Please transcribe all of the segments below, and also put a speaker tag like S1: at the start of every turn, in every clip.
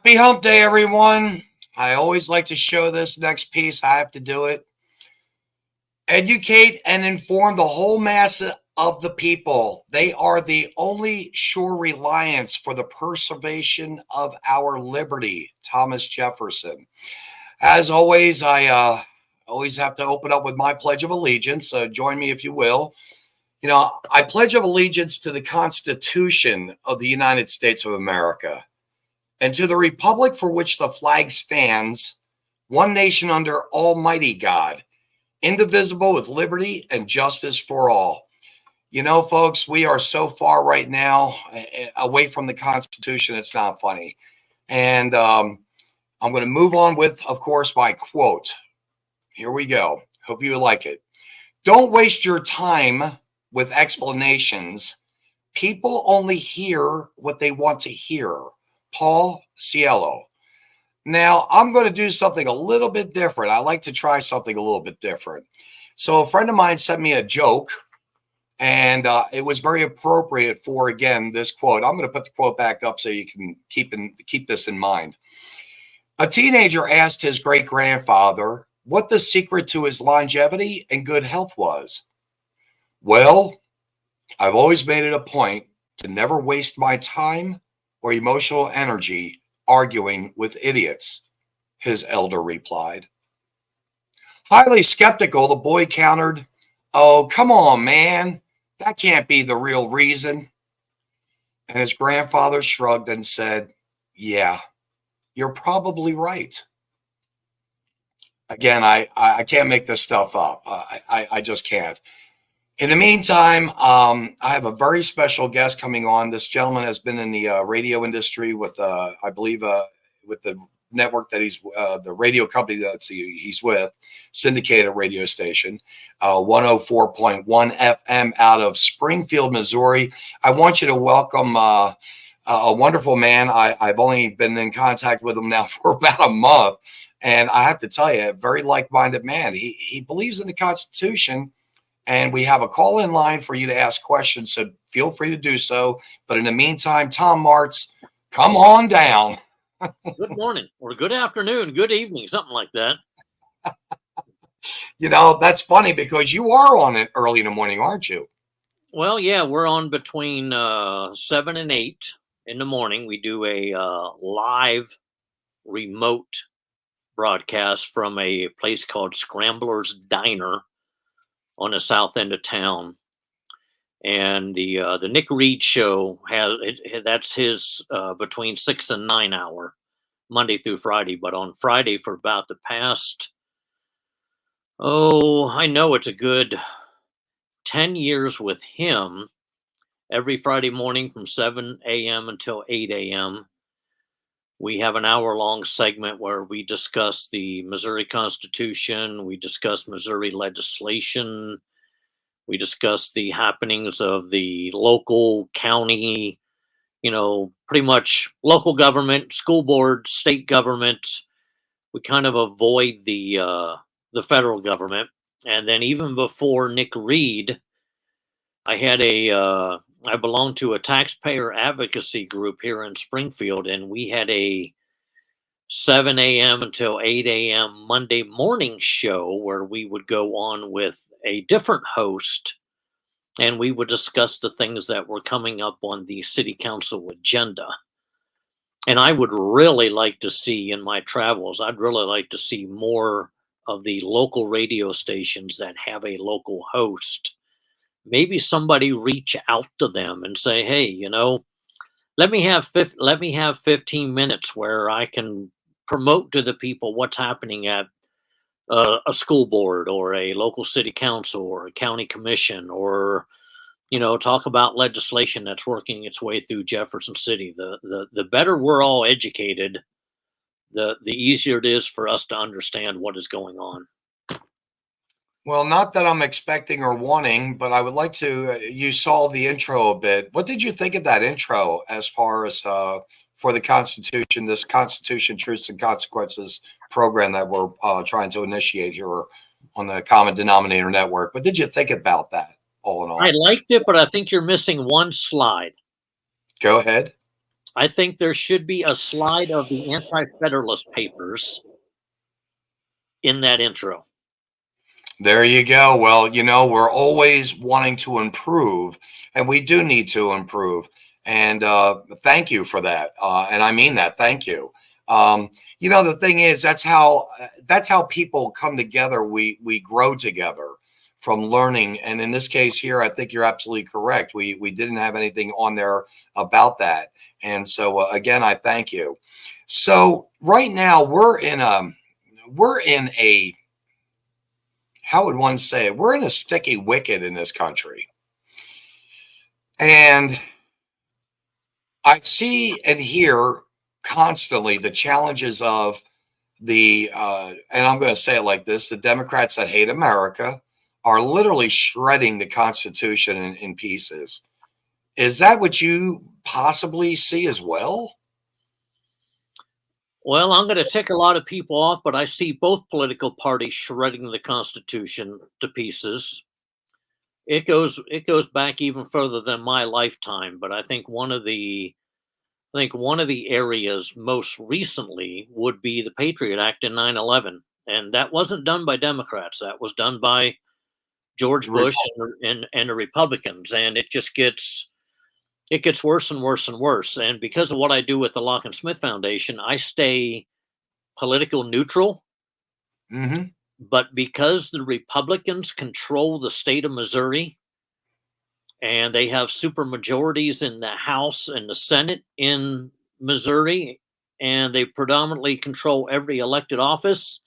S1: Happy hump day, everyone. I always like to show this next piece. I have to do it. Educate and inform the whole mass of the people. They are the only sure reliance for the preservation of our liberty. Thomas Jefferson. As always, I always have to open up with my Pledge of Allegiance. Join me if you will. You know, I pledge of allegiance to the Constitution of the United States of America and to the republic for which the flag stands, one nation under Almighty God, indivisible with liberty and justice for all. You know, folks, we are so far right now away from the Constitution, it's not funny. And I'm going to move on with, of course, my quote. Here we go. Hope you like it. Don't waste your time with explanations. People only hear what they want to hear. Paul Cielo. Now, I'm going to do something a little bit different. I like to try something a little bit different. So a friend of mine sent me a joke, and it was very appropriate for, again, this quote. I'm going to put the quote back up so you can keep this in mind. A teenager asked his great-grandfather what the secret to his longevity and good health was. Well, I've always made it a point to never waste my time or emotional energy arguing with idiots, his elder replied. Highly skeptical, the boy countered, "Oh, come on, man. That can't be the real reason." And his grandfather shrugged and said, "Yeah, you're probably right." Again, I can't make this stuff up. I just can't. In the meantime, I have a very special guest coming on. This gentleman has been in the radio industry with, I believe, with the network that he's, the radio company that he's with, syndicated radio station, 104.1 FM out of Springfield, Missouri. I want you to welcome a wonderful man. I've only been in contact with him now for about a month. And I have to tell you, a very like-minded man. He believes in the Constitution. And we have a call-in line for you to ask questions, so feel free to do so. But in the meantime, Tom Martz, come on down.
S2: Good morning, or good afternoon, good evening, something like that.
S1: You know, that's funny because you are on it early in the morning, aren't you?
S2: Well, yeah, we're on between 7 and 8 in the morning. We do a live remote broadcast from a place called Scrambler's Diner on the south end of town, and the Nick Reed show that's his between 6 and 9 hour Monday through Friday. But on Friday for about the past, I know it's a good 10 years with him, every Friday morning from 7 a.m. until 8 a.m. we have an hour-long segment where we discuss the Missouri Constitution, we discuss Missouri legislation, we discuss the happenings of the local, county, pretty much local government, school board, state government. We kind of avoid the federal government. And then even before Nick Reed, I belong to a taxpayer advocacy group here in Springfield, and we had a 7 a.m. until 8 a.m. Monday morning show where we would go on with a different host, and we would discuss the things that were coming up on the city council agenda. And I would really like to see in my travels, I'd really like to see more of the local radio stations that have a local host. Maybe somebody reach out to them and say, hey, let me have 15 minutes where I can promote to the people what's happening at a school board or a local city council or a county commission, or talk about legislation that's working its way through Jefferson City. The better we're all educated, the easier it is for us to understand what is going on.
S1: Well, not that I'm expecting or wanting, but I would like to, you saw the intro a bit. What did you think of that intro as far as for the Constitution, this Constitution, Truths and Consequences program that we're trying to initiate here on the Common Denominator Network? What did you think about that, all in all?
S2: I liked it, but I think you're missing one slide.
S1: Go ahead.
S2: I think there should be a slide of the Anti-Federalist Papers in that intro.
S1: There you go. Well, we're always wanting to improve, and we do need to improve. And thank you for that. And I mean that. Thank you. Um, the thing is, that's how people come together. We grow together from learning. And in this case here, I think you're absolutely correct. We didn't have anything on there about that. And so again, I thank you. So right now we're in a how would one say it? We're in a sticky wicket in this country. And I see and hear constantly the challenges of and I'm going to say it like this, the Democrats that hate America are literally shredding the Constitution in pieces. Is that what you possibly see as well?
S2: Well, I'm going to tick a lot of people off, but I see both political parties shredding the Constitution to pieces. It goes back even further than my lifetime, but I think one of the areas most recently would be the Patriot Act in 9/11, and that wasn't done by Democrats. That was done by George Bush and the Republicans, and it gets worse and worse and worse. And because of what I do with the Locke and Smith Foundation, I stay political neutral.
S1: Mm-hmm.
S2: But because the Republicans control the state of Missouri and they have super majorities in the House and the Senate in Missouri, and they predominantly control every elected office,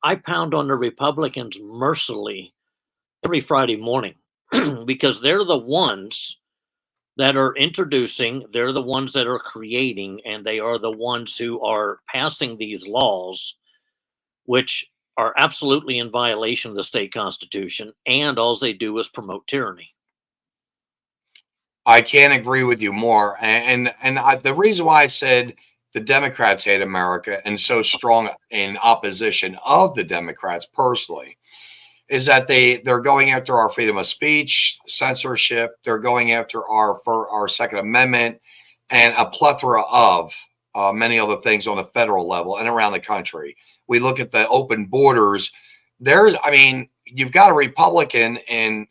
S2: I pound on the Republicans mercilessly every Friday morning because they're the ones that are introducing, they're the ones that are creating, and they are the ones who are passing these laws, which are absolutely in violation of the state constitution, and all they do is promote tyranny.
S1: I can't agree with you more. The reason why I said the Democrats hate America and so strong in opposition of the Democrats personally is that they're going after our freedom of speech, censorship. They're going after our Second Amendment and a plethora of many other things on a federal level and around the country. We look at the open borders. You've got a Republican in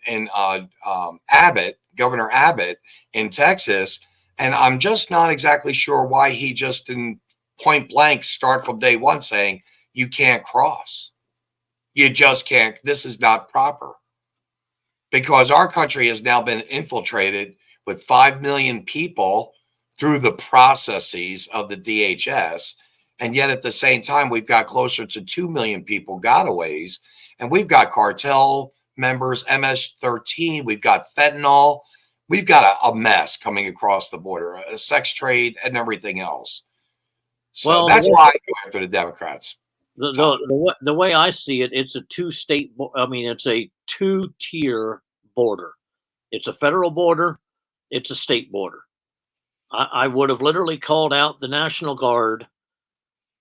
S1: Abbott, Governor Abbott in Texas, and I'm just not exactly sure why he just didn't point blank start from day one saying you can't cross. You just can't. This is not proper. Because our country has now been infiltrated with 5 million people through the processes of the DHS. And yet at the same time, we've got closer to 2 million people gotaways. And we've got cartel members, MS-13. We've got fentanyl. We've got a mess coming across the border, a sex trade and everything else. So that's why I go after the Democrats.
S2: The way I see it, it's a it's a two-tier border. It's a federal border. It's a state border. I would have literally called out the National Guard,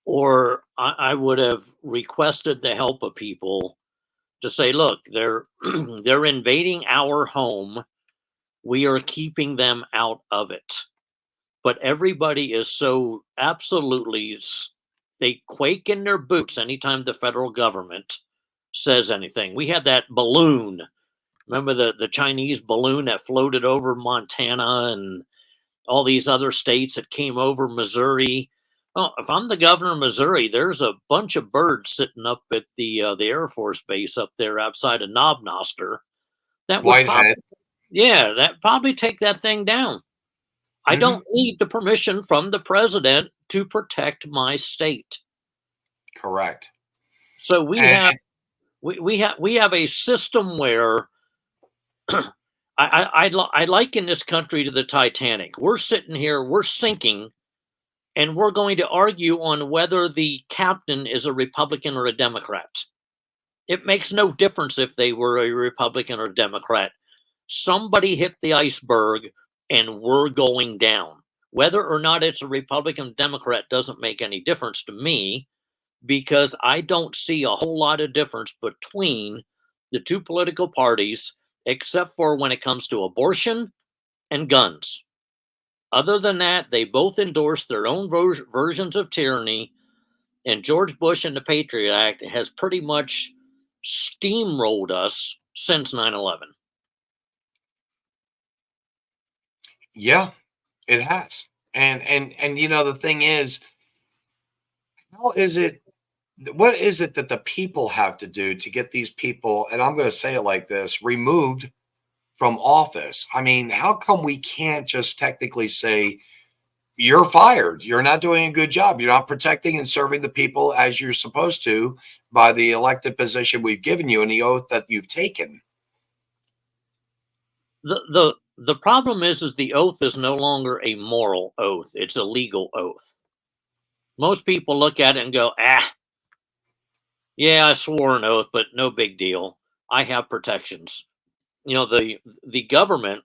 S2: or I would have requested the help of people to say, look, they're they're invading our home. We are keeping them out of it. But everybody is so absolutely, they quake in their boots anytime the federal government says anything. We had that balloon. Remember the Chinese balloon that floated over Montana and all these other states that came over Missouri? Well, if I'm the governor of Missouri, there's a bunch of birds sitting up at the Air Force base up there outside of Knob Noster. That would probably take that thing down. I don't need the permission from the president to protect my state.
S1: Correct.
S2: So we have a system where I liken this country to the Titanic. We're sitting here, we're sinking, and we're going to argue on whether the captain is a Republican or a Democrat. It makes no difference if they were a Republican or a Democrat. Somebody hit the iceberg and we're going down. Whether or not it's a Republican, Democrat doesn't make any difference to me, because I don't see a whole lot of difference between the two political parties, except for when it comes to abortion and guns. Other than that, they both endorsed their own versions of tyranny, and George Bush and the Patriot Act has pretty much steamrolled us since 9/11.
S1: Yeah, it has. And you know, the thing is, how is it what is it that the people have to do to get these people, and I'm going to say it like this, removed from office? I mean, how come we can't just technically say, you're fired? You're not doing a good job. You're not protecting and serving the people as you're supposed to by the elected position we've given you and the oath that you've taken.
S2: The problem is the oath is no longer a moral oath. It's a legal oath. Most people look at it and go, yeah, I swore an oath, but no big deal. I have protections. You know, the government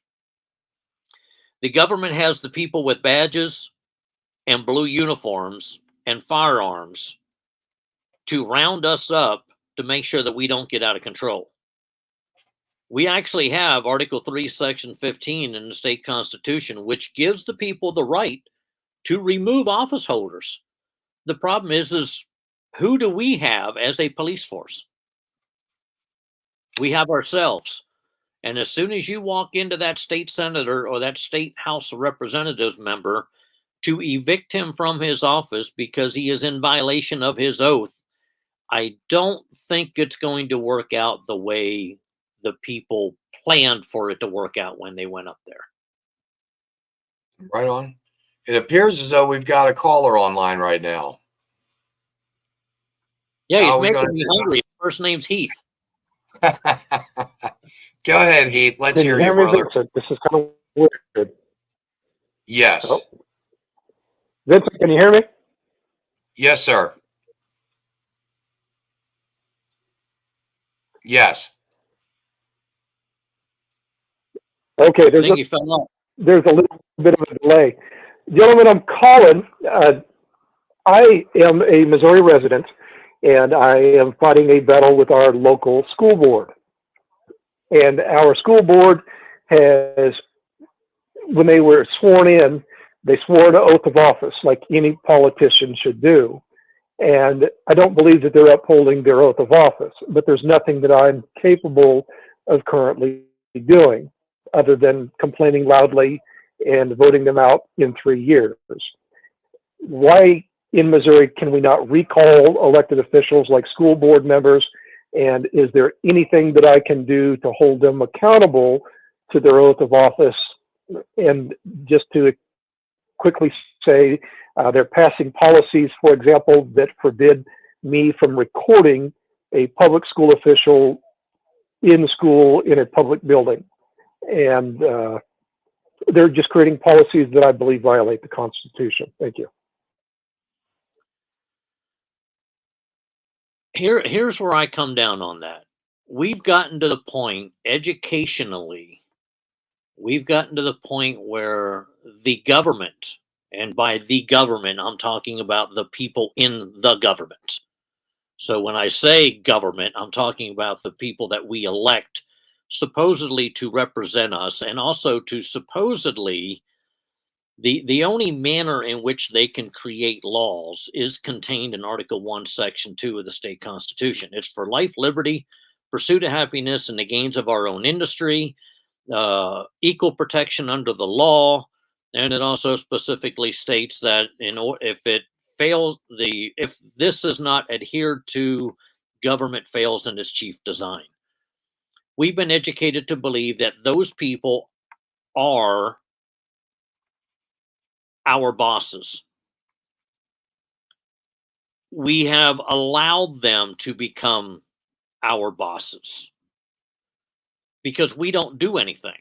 S2: has the people with badges and blue uniforms and firearms to round us up to make sure that we don't get out of control. We actually have Article 3, Section 15 in the state constitution, which gives the people the right to remove office holders. The problem is who do we have as a police force? We have ourselves. And as soon as you walk into that state senator or that state House of Representatives member to evict him from his office because he is in violation of his oath, I don't think it's going to work out the way the people planned for it to work out when they went up there.
S1: Right on. It appears as though we've got a caller online right now.
S2: Yeah, he's making me hungry. His first name's Heath.
S1: Go ahead, Heath. Let's hear you, brother.
S3: Vincent? This is kind of weird.
S1: Yes.
S3: Oh. Vincent, can you hear me?
S1: Yes, sir. Yes.
S3: Okay, there's a little bit of a delay. Gentlemen, I'm calling. I am a Missouri resident, and I am fighting a battle with our local school board. And our school board has, when they were sworn in, they swore an oath of office like any politician should do. And I don't believe that they're upholding their oath of office, but there's nothing that I'm capable of currently doing other than complaining loudly and voting them out in 3 years. Why in Missouri can we not recall elected officials like school board members? And is there anything that I can do to hold them accountable to their oath of office? And just to quickly say, they're passing policies, for example, that forbid me from recording a public school official in school in a public building. And they're just creating policies that I believe violate the Constitution. Thank you.
S2: Here's where I come down on that. We've gotten to the point educationally, we've gotten to the point where the government, and by the government, I'm talking about the people in the government. So when I say government, I'm talking about the people that we elect supposedly to represent us, and also to supposedly the only manner in which they can create laws is contained in Article 1, Section 2 of the state constitution. It's for life, liberty, pursuit of happiness, and the gains of our own industry, equal protection under the law, and it also specifically states that if this is not adhered to, government fails in its chief design. We've been educated to believe that those people are our bosses. We have allowed them to become our bosses because we don't do anything.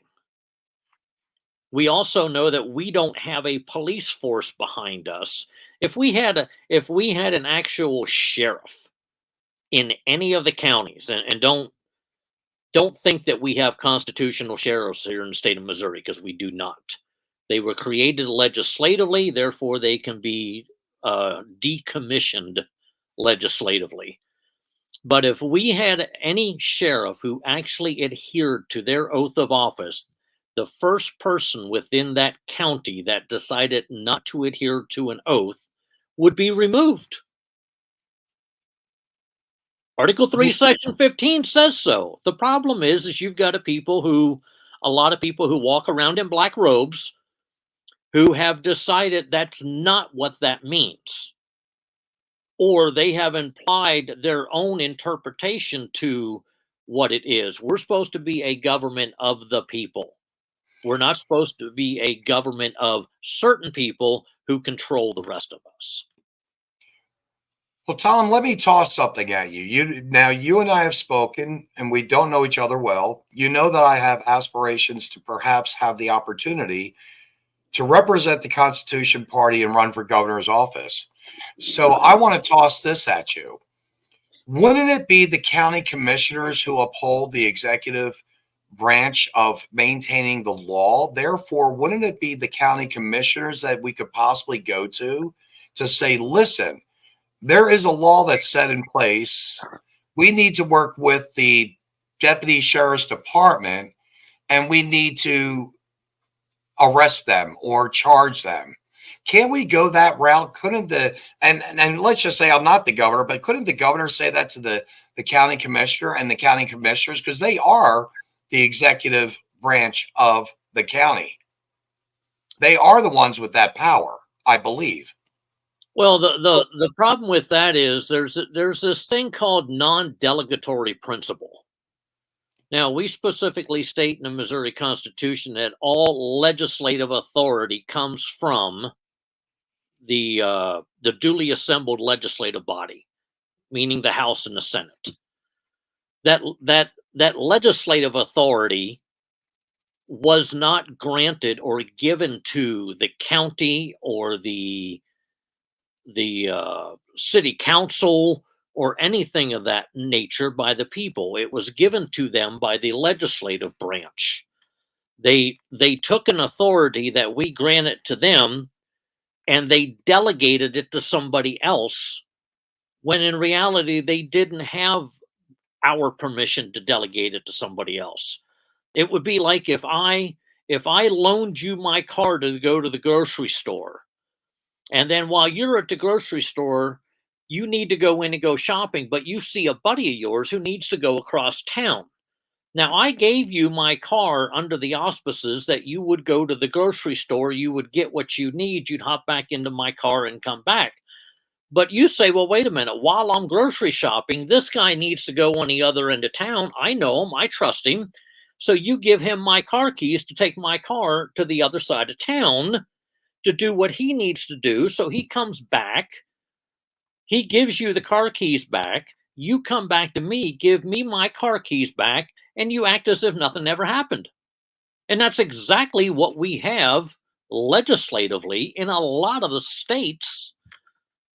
S2: We also know that we don't have a police force behind us. If we had an actual sheriff in any of the counties, and don't think that we have constitutional sheriffs here in the state of Missouri, because we do not. They were created legislatively, therefore they can be decommissioned legislatively. But if we had any sheriff who actually adhered to their oath of office, the first person within that county that decided not to adhere to an oath would be removed. Article 3, Section 15 says so. The problem is you've got a lot of people who walk around in black robes who have decided that's not what that means. Or they have implied their own interpretation to what it is. We're supposed to be a government of the people. We're not supposed to be a government of certain people who control the rest of us.
S1: Well, Tom, let me toss something at you. You and I have spoken, and we don't know each other well. You know that I have aspirations to perhaps have the opportunity to represent the Constitution Party and run for governor's office. So I want to toss this at you. Wouldn't it be the county commissioners who uphold the executive branch of maintaining the law? Therefore, wouldn't it be the county commissioners that we could possibly go to say, listen, there is a law that's set in place. We need to work with the deputy sheriff's department, and we need to arrest them or charge them. Can't we go that route? Couldn't and let's just say I'm not the governor, but couldn't the governor say that to the county commissioner and the county commissioners? Because they are the executive branch of the county. They are the ones with that power, I believe.
S2: Well, the problem with that is there's this thing called non-delegatory principle. Now, we specifically state in the Missouri Constitution that all legislative authority comes from the duly assembled legislative body, meaning the House and the Senate. That legislative authority was not granted or given to the county or the city council or anything of that nature by the people. It was given to them by the legislative branch. They took an authority that we granted to them and they delegated it to somebody else, when in reality they didn't have our permission to delegate it to somebody else. It would be like if I loaned you my car to go to the grocery store, and then while you're at the grocery store, you need to go in and go shopping, but you see a buddy of yours who needs to go across town. Now, I gave you my car under the auspices that you would go to the grocery store, you would get what you need, you'd hop back into my car and come back. But you say, well, wait a minute, while I'm grocery shopping, this guy needs to go on the other end of town. I know him, I trust him. So you give him my car keys to take my car to the other side of town to do what he needs to do. So he comes back, he gives you the car keys back, you come back to me, give me my car keys back, and you act as if nothing ever happened. And that's exactly what we have legislatively in a lot of the states,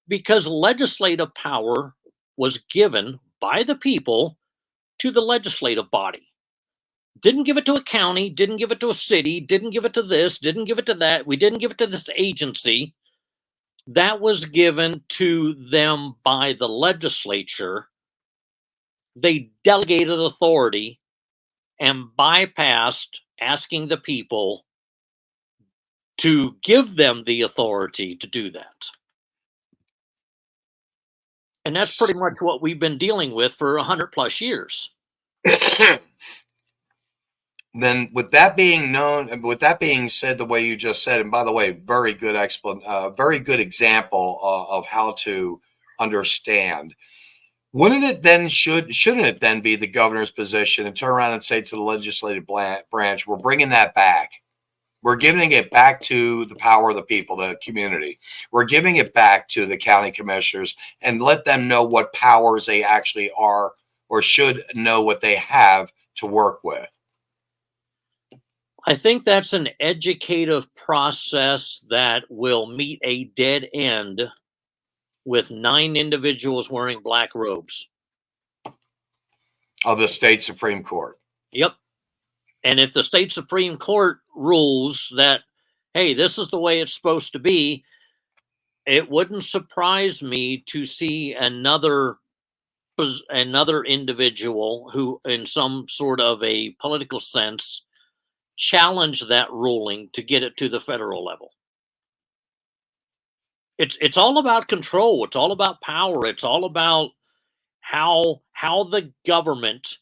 S2: because legislative power was given by the people to the legislative body. Didn't give it to a county, didn't give it to a city, didn't give it to this, didn't give it to that. We didn't give it to this agency. That was given to them by the legislature. They delegated authority and bypassed asking the people to give them the authority to do that. And that's pretty much what we've been dealing with for 100+ years.
S1: Then with that being known, with that being said, the way you just said, and by the way, very good example of how to understand. Wouldn't it then shouldn't it then be the governor's position and turn around and say to the legislative branch, we're bringing that back. We're giving it back to the power of the people, the community. We're giving it back to the county commissioners and let them know what powers they actually are or should know what they have to work with.
S2: I think that's an educative process that will meet a dead end with 9 individuals wearing black robes.
S1: Of the state Supreme Court.
S2: Yep. And if the state Supreme Court rules that, hey, this is the way it's supposed to be, it wouldn't surprise me to see another individual who, in some sort of a political sense, challenge that ruling to get it to the federal level. It's all about control. It's all about power. It's all about how the government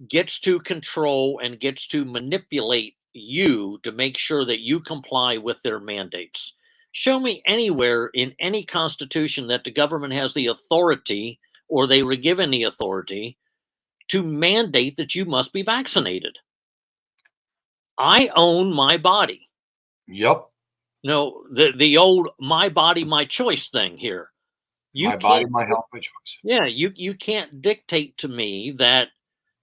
S2: gets to control and gets to manipulate you to make sure that you comply with their mandates. Show me anywhere in any constitution that the government has the authority, or they were given the authority, to mandate that you must be vaccinated. I own my body.
S1: Yep.
S2: No, the old my body, my choice thing here.
S1: My body, my health, my choice.
S2: Yeah, you can't dictate to me that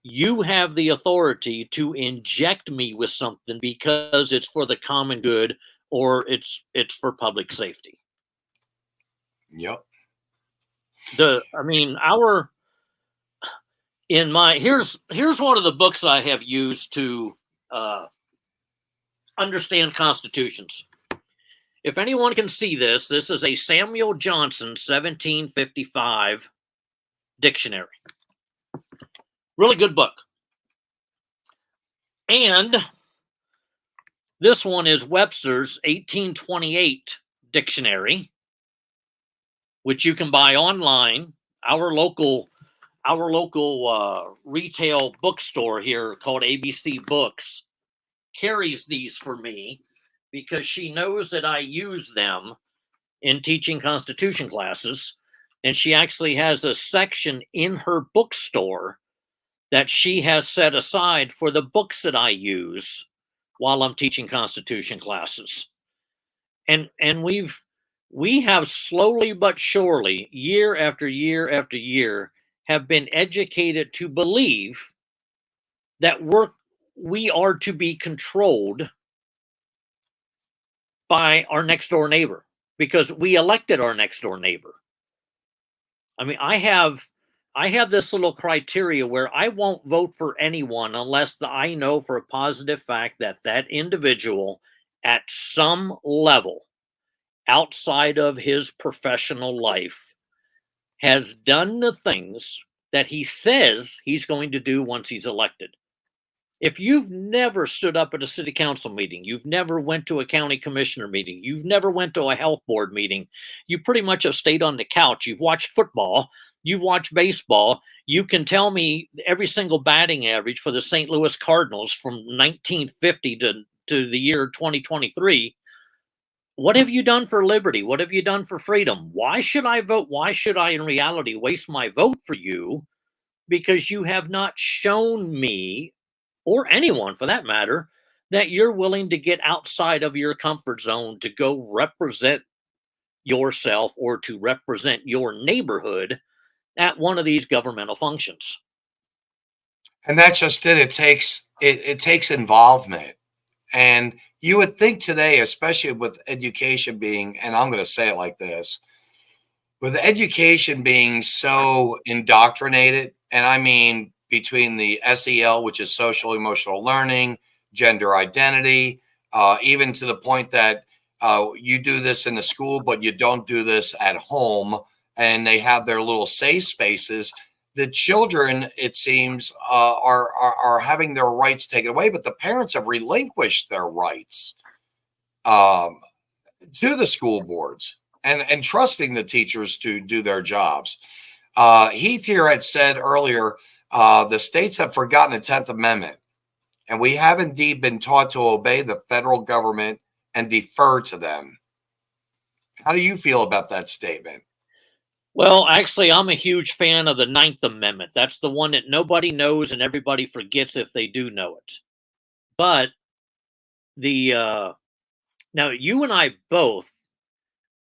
S2: you have the authority to inject me with something because it's for the common good or it's for public safety.
S1: Yep.
S2: Here's one of the books I have used to understand constitutions. If anyone can see this is a Samuel Johnson 1755 dictionary. Really good book. And this one is Webster's 1828 dictionary, which you can buy online. Our local retail bookstore here called ABC Books carries these for me because she knows that I use them in teaching Constitution classes. And she actually has a section in her bookstore that she has set aside for the books that I use while I'm teaching Constitution classes. And we have slowly but surely, year after year after year, have been educated to believe that we are to be controlled by our next door neighbor because we elected our next door neighbor. I mean, I have this little criteria where I won't vote for anyone unless I know for a positive fact that that individual at some level outside of his professional life has done the things that he says he's going to do once he's elected. If you've never stood up at a city council meeting, you've never went to a county commissioner meeting, you've never went to a health board meeting, you pretty much have stayed on the couch, you've watched football, you've watched baseball, you can tell me every single batting average for the St. Louis Cardinals from 1950 to the year 2023. What have you done for liberty? What have you done for freedom? Why should I vote? Why should I, in reality, waste my vote for you? Because you have not shown me, or anyone for that matter, that you're willing to get outside of your comfort zone to go represent yourself or to represent your neighborhood at one of these governmental functions.
S1: And that's just it. It takes involvement. And you would think today, especially with education being, and I'm going to say it like this, with education being so indoctrinated, and I mean between the SEL, which is social emotional learning, gender identity, even to the point that you do this in the school, but you don't do this at home, and they have their little safe spaces. The children, it seems, are having their rights taken away, but the parents have relinquished their rights to the school boards and trusting the teachers to do their jobs. Heath here had said earlier, the states have forgotten the 10th Amendment, and we have indeed been taught to obey the federal government and defer to them. How do you feel about that statement?
S2: Well, actually, I'm a huge fan of the 9th Amendment. That's the one that nobody knows and everybody forgets if they do know it. But now you and I both,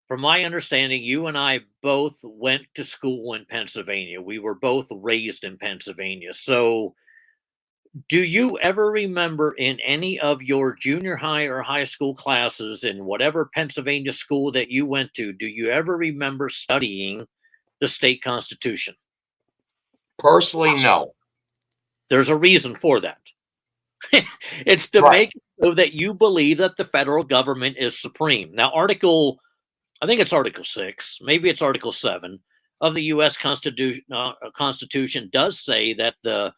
S2: from my understanding, you and I both went to school in Pennsylvania. We were both raised in Pennsylvania. So do you ever remember in any of your junior high or high school classes in whatever Pennsylvania school that you went to, do you ever remember studying the state constitution?
S1: Personally, no.
S2: There's a reason for that. It's to make it so that you believe that the federal government is supreme. Now, I think it's Article 6, maybe it's Article 7 of the U.S. Constitution does say that the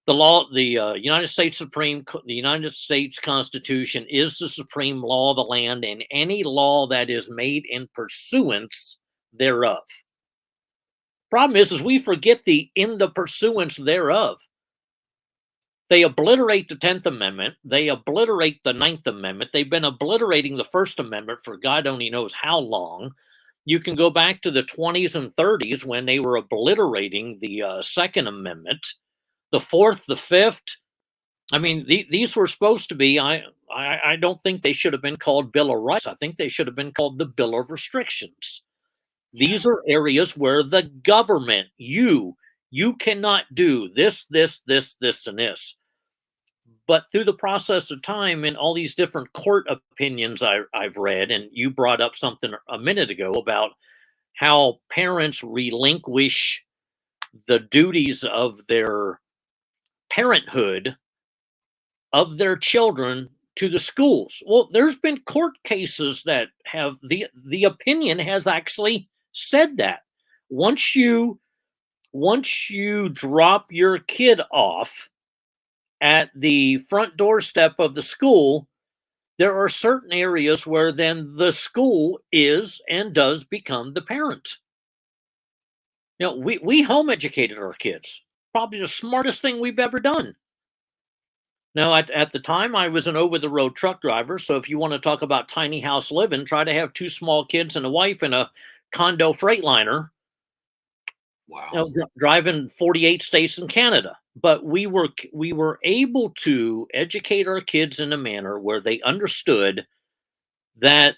S2: The law, the United States Constitution is the supreme law of the land, and any law that is made in pursuance thereof. Problem is we forget the in the pursuance thereof. They obliterate the 10th Amendment. They obliterate the 9th Amendment. They've been obliterating the First Amendment for God only knows how long. You can go back to the 20s and 30s when they were obliterating the Second Amendment, the Fourth, the Fifth. I mean, these were supposed to be, I don't think they should have been called Bill of Rights. I think they should have been called the Bill of Restrictions. These are areas where the government, you cannot do this, and this. But through the process of time and all these different court opinions I've read, and you brought up something a minute ago about how parents relinquish the duties of their parenthood of their children to the schools. Well, there's been court cases that have the opinion has actually said that once you drop your kid off at the front doorstep of the school, there are certain areas where then the school is and does become the parent. You know, we home educated our kids, probably the smartest thing we've ever done. Now, at the time, I was an over-the-road truck driver, so if you want to talk about tiny house living, try to have 2 small kids and a wife in a condo Freightliner.
S1: Wow.
S2: You know, driving 48 states in Canada. But we were able to educate our kids in a manner where they understood that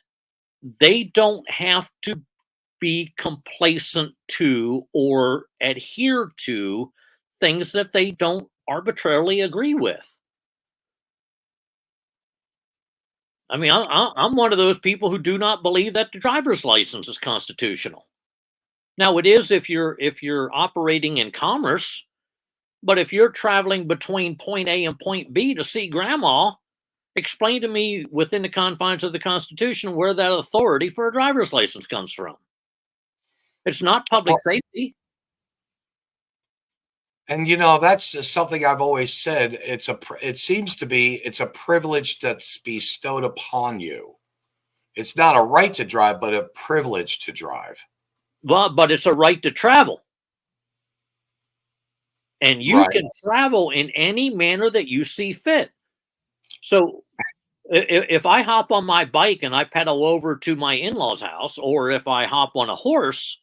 S2: they don't have to be complacent to or adhere to things that they don't arbitrarily agree with. I mean, I'm one of those people who do not believe that the driver's license is constitutional. Now, it is if you're operating in commerce, but if you're traveling between point A and point B to see grandma, explain to me within the confines of the Constitution where that authority for a driver's license comes from. It's not public safety.
S1: And you know, that's something I've always said. It seems to be it's a privilege that's bestowed upon you. It's not a right to drive, but a privilege to drive.
S2: Well, but it's a right to travel. And you can travel in any manner that you see fit. So if I hop on my bike and I pedal over to my in-laws' house, or if I hop on a horse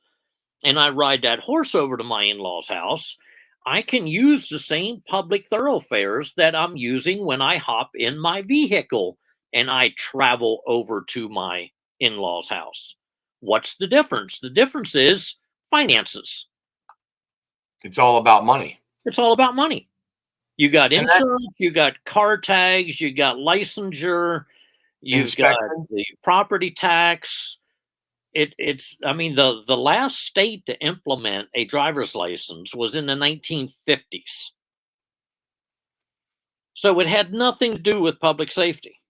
S2: and I ride that horse over to my in-laws' house, I can use the same public thoroughfares that I'm using when I hop in my vehicle and I travel over to my in-laws' house. What's the difference? The difference is finances.
S1: It's all about money.
S2: It's all about money. You got insurance, you got car tags, you got licensure, you've got the property tax. It's I mean, the last state to implement a driver's license was in the 1950s. So it had nothing to do with public safety.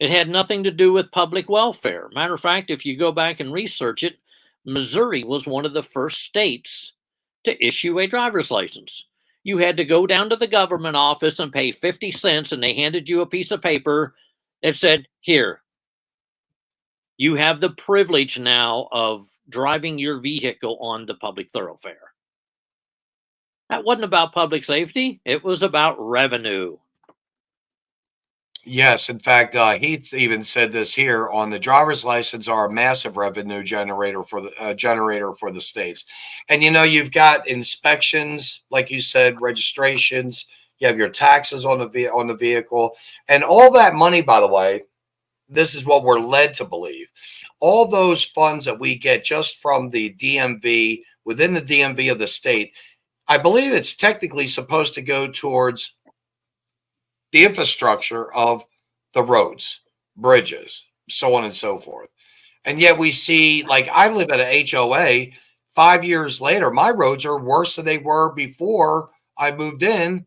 S2: It had nothing to do with public welfare. Matter of fact, if you go back and research it, Missouri was one of the first states to issue a driver's license. You had to go down to the government office and pay 50 cents, and they handed you a piece of paper that said, here, you have the privilege now of driving your vehicle on the public thoroughfare. That wasn't about public safety. It was about revenue.
S1: Yes, in fact, Heath even said this here on the driver's license are a massive revenue generator for the states. And you know, you've got inspections, like you said, registrations. You have your taxes on the vehicle, and all that money. By the way, this is what we're led to believe. All those funds that we get just from the DMV within the DMV of the state, I believe it's technically supposed to go towards the infrastructure of the roads, bridges, so on and so forth. And yet we see, like, I live at a HOA. 5 years later, my roads are worse than they were before I moved in.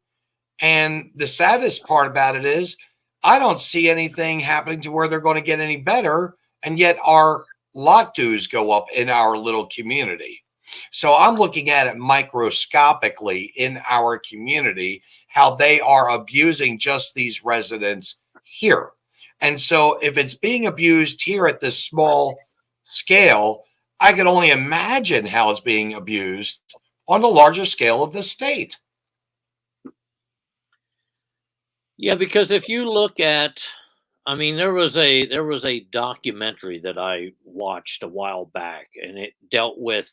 S1: And the saddest part about it is I don't see anything happening to where they're going to get any better. And yet our lot dues go up in our little community. So I'm looking at it microscopically in our community, how they are abusing just these residents here. And so if it's being abused here at this small scale, I can only imagine how it's being abused on the larger scale of the state.
S2: Yeah, because if you look at, I mean, there was a documentary that I watched a while back, and it dealt with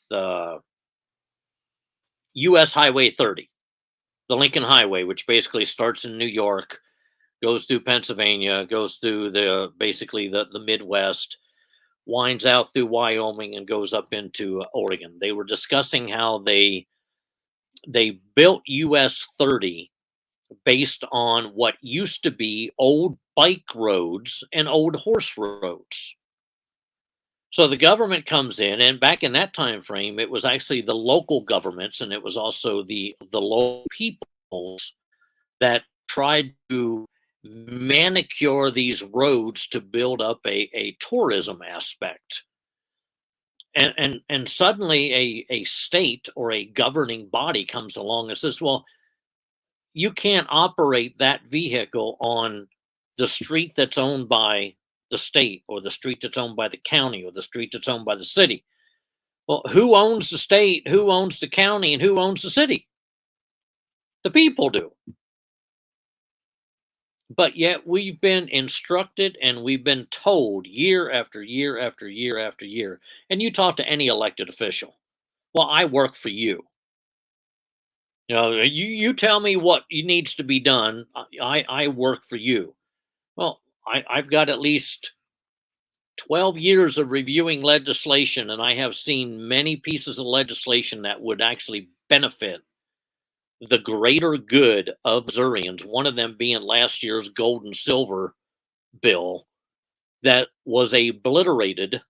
S2: U.S. Highway 30, the Lincoln Highway, which basically starts in New York, goes through Pennsylvania, goes through basically the Midwest, winds out through Wyoming, and goes up into Oregon. They were discussing how they built US 30 based on what used to be old bike roads and old horse roads. So the government comes in, and back in that time frame, it was actually the local governments, and it was also the local peoples that tried to manicure these roads to build up a tourism aspect. And suddenly a state or a governing body comes along and says, well, you can't operate that vehicle on the street that's owned by the state, or the street that's owned by the county, or the street that's owned by the city. Well, who owns the state, who owns the county, and who owns the city? The people do. But yet we've been instructed and we've been told year after year after year after year. And you talk to any elected official, well, I work for you. You know, you tell me what needs to be done. I work for you. Well, I've got at least 12 years of reviewing legislation, and I have seen many pieces of legislation that would actually benefit the greater good of Missourians, one of them being last year's gold and silver bill that was obliterated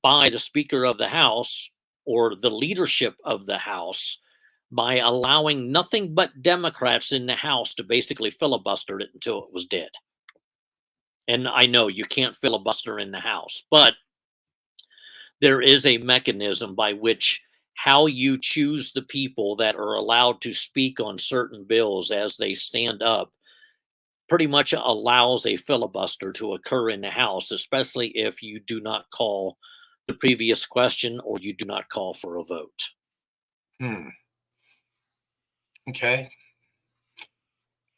S2: by the Speaker of the House, or the leadership of the House, by allowing nothing but Democrats in the House to basically filibuster it until it was dead. And I know you can't filibuster in the House, but there is a mechanism by which how you choose the people that are allowed to speak on certain bills as they stand up pretty much allows a filibuster to occur in the House, especially if you do not call the previous question or you do not call for a vote.
S1: Okay.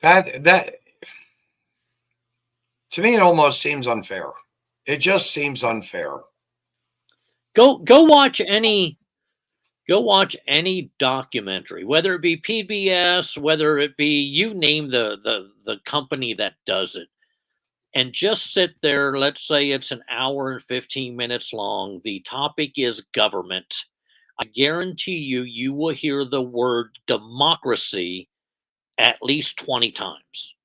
S1: That to me, it almost seems unfair. It just seems unfair.
S2: Go watch any documentary, whether it be PBS, whether it be, you name the company that does it, and just sit there. Let's say it's an hour and 15 minutes long. The topic is government. I guarantee you will hear the word democracy at least 20 times.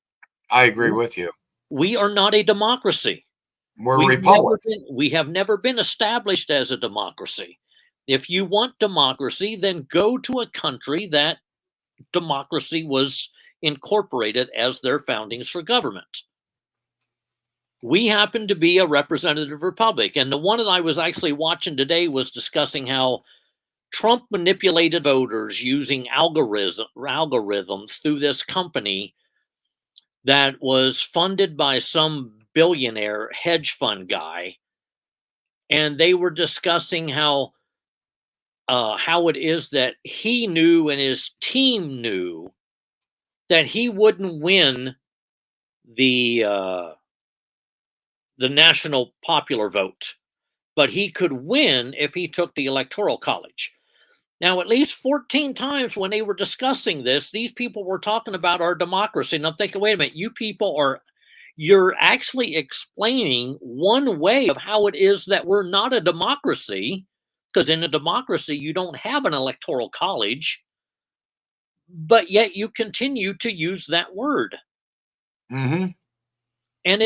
S1: I agree with you.
S2: We are not a democracy.
S1: We're a republic.
S2: We have never been established as a democracy. If you want democracy, then go to a country that democracy was incorporated as their foundings for government. We happen to be a representative republic. And the one that I was actually watching today was discussing how Trump manipulated voters using algorithms through this company that was funded by some billionaire hedge fund guy. And they were discussing how it is that he knew and his team knew that he wouldn't win the national popular vote, but he could win if he took the Electoral College. Now, at least 14 times when they were discussing this, these people were talking about our democracy. And I'm thinking, wait a minute, you're actually explaining one way of how it is that we're not a democracy, because in a democracy, you don't have an electoral college, but yet you continue to use that word.
S1: Mm-hmm.
S2: And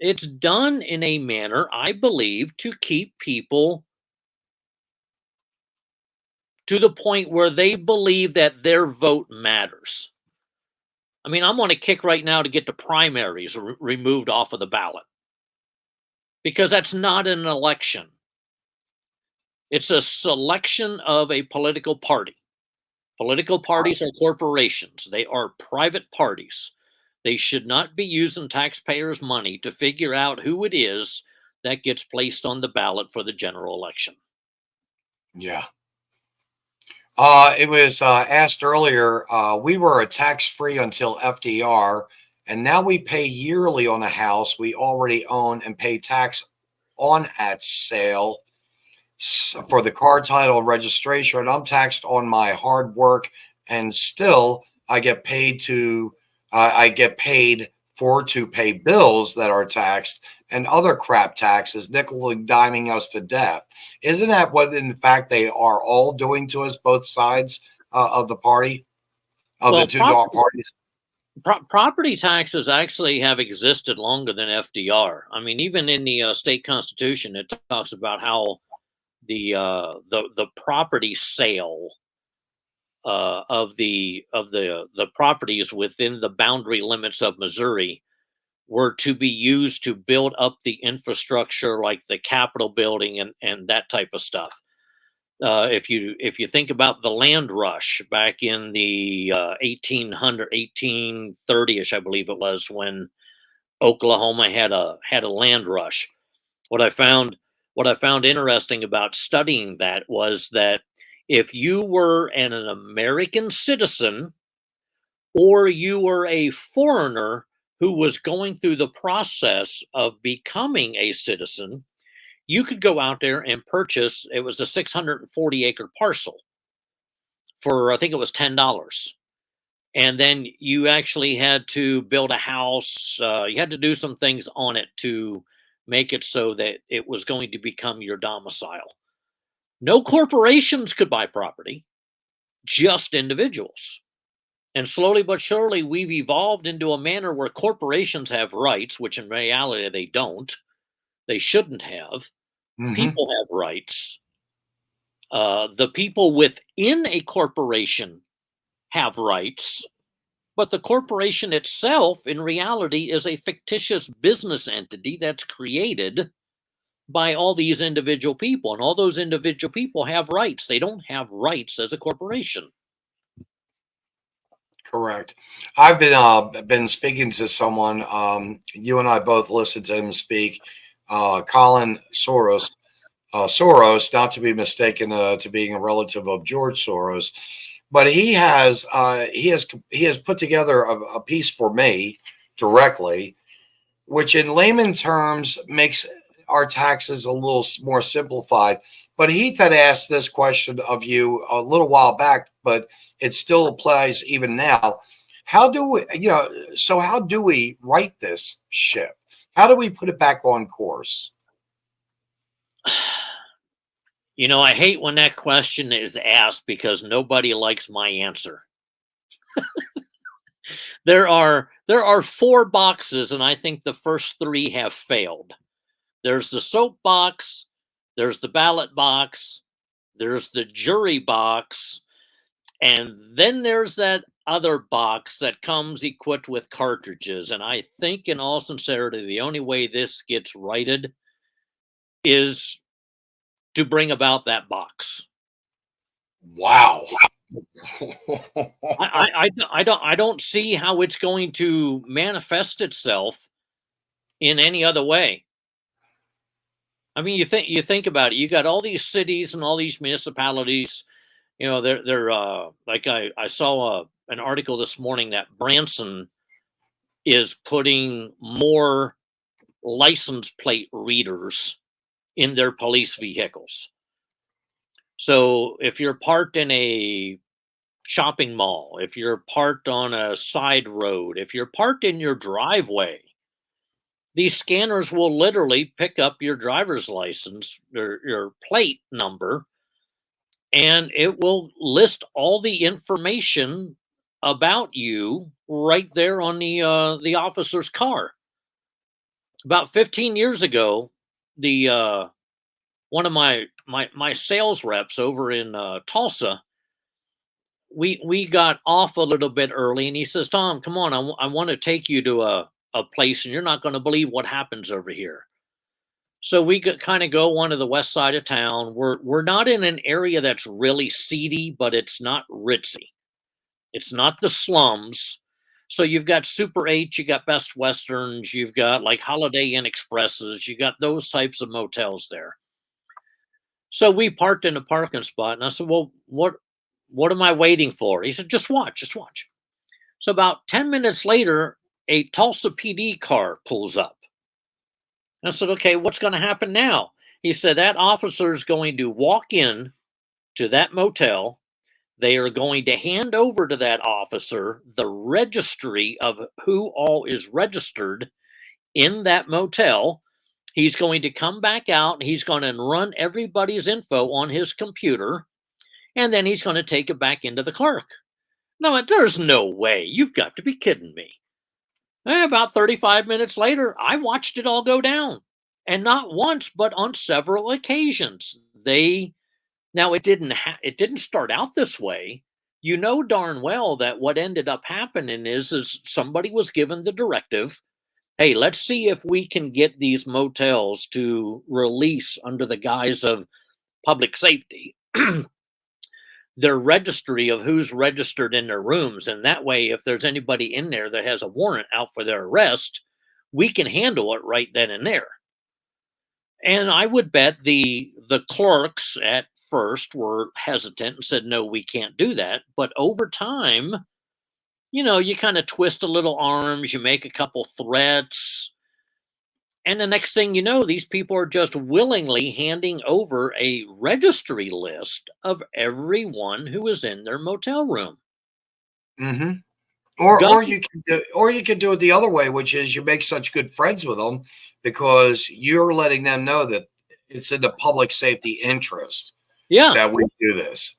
S2: it's done in a manner, I believe, to keep people to the point where they believe that their vote matters. I mean, I'm on a kick right now to get the primaries removed off of the ballot, because that's not an election. It's a selection of a political party. Political parties are corporations. They are private parties. They should not be using taxpayers' money to figure out who it is that gets placed on the ballot for the general election.
S1: Yeah. It was asked earlier, we were a tax-free until FDR, and now we pay yearly on a house we already own and pay tax on at sale for the car title and registration. And I'm taxed on my hard work, and still I get paid to pay bills that are taxed and other crap taxes, nickel and diming us to death. Isn't that what, in fact, they are all doing to us, both sides of the party, of the two parties?
S2: Property taxes actually have existed longer than FDR. I mean, even in the state constitution, it talks about how the property sale of the properties within the boundary limits of Missouri were to be used to build up the infrastructure, like the Capitol building and that type of stuff. If you think about the land rush back in the 1830ish, I believe it was, when Oklahoma had a land rush. What I found interesting about studying that was that if you were an American citizen or you were a foreigner who was going through the process of becoming a citizen, you could go out there and purchase, it was a 640 acre parcel for, I think it was $10. And then you actually had to build a house. You had to do some things on it to make it so that it was going to become your domicile. No corporations could buy property, just individuals. And slowly but surely, we've evolved into a manner where corporations have rights, which in reality they don't. They shouldn't have.
S1: Mhm.
S2: People have rights. The people within a corporation have rights, but the corporation itself, in reality, is a fictitious business entity that's created by all these individual people. And all those individual people have rights. They don't have rights as a corporation.
S1: Correct. I've been speaking to someone. You and I both listened to him speak. Colin Soros. Soros, not to be mistaken to being a relative of George Soros, but he has put together a piece for me directly, which in layman terms makes our taxes a little more simplified. But Heath had asked this question of you a little while back, but it still applies even now. How do we, how do we right this ship? How do we put it back on course?
S2: I hate when that question is asked because nobody likes my answer. There are 4 boxes, and I think the first 3 have failed. There's the soap box, there's the ballot box, there's the jury box, and then there's that other box that comes equipped with cartridges. And I think, in all sincerity, the only way this gets righted is to bring about that box.
S1: Wow.
S2: I don't see how it's going to manifest itself in any other way. I mean, you think about it. You got all these cities and all these municipalities. They're like I saw an article this morning that Branson is putting more license plate readers in their police vehicles. So if you're parked in a shopping mall, if you're parked on a side road, if you're parked in your driveway, these scanners will literally pick up your driver's license, your plate number, and it will list all the information about you right there on the officer's car. About 15 years ago, the one of my sales reps over in Tulsa, we got off a little bit early, and he says, "Tom, come on, I want to take you to a place, and you're not going to believe what happens over here." So we could kind of go onto the west side of town. We're not in an area that's really seedy, but it's not ritzy. It's not the slums. So you've got Super 8, you got Best Westerns, you've got like Holiday Inn Expresses, you got those types of motels there. So we parked in a parking spot, and I said, "Well, what am I waiting for?" He said, "Just watch, just watch." So about 10 minutes later, a Tulsa PD car pulls up. I said, "Okay, what's going to happen now?" He said, "That officer is going to walk in to that motel. They are going to hand over to that officer the registry of who all is registered in that motel. He's going to come back out and he's going to run everybody's info on his computer, and then he's going to take it back into the clerk." No, there's no way. You've got to be kidding me. And about 35 minutes later, I watched it all go down. And not once, but on several occasions. Now it didn't start out this way. You know darn well that what ended up happening is somebody was given the directive, "Hey, let's see if we can get these motels to release under the guise of public safety their registry of who's registered in their rooms. And that way, if there's anybody in there that has a warrant out for their arrest, we can handle it right then and there." And I would bet the clerks at first were hesitant and said, "No, we can't do that." But over time, you kind of twist a little arms, you make a couple threats, and the next thing you know, these people are just willingly handing over a registry list of everyone who is in their motel room.
S1: Mm-hmm. Or you can do it the other way, which is you make such good friends with them because you're letting them know that it's in the public safety interest that we do this.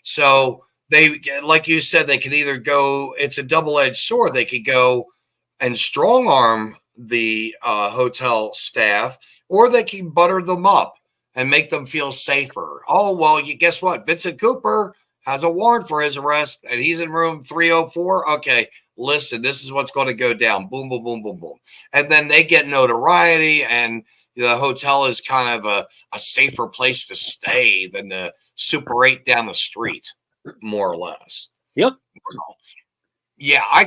S1: So they, like you said, they can either go. It's a double-edged sword. They could go and strong arm the hotel staff, or they can butter them up and make them feel safer. Oh, well, guess what? Vinzent Cooper has a warrant for his arrest and he's in room 304. Okay, listen, this is what's going to go down. Boom, boom, boom, boom, boom. And then they get notoriety, and the hotel is kind of a safer place to stay than the Super 8 down the street, more or less.
S2: Yep.
S1: Yeah, I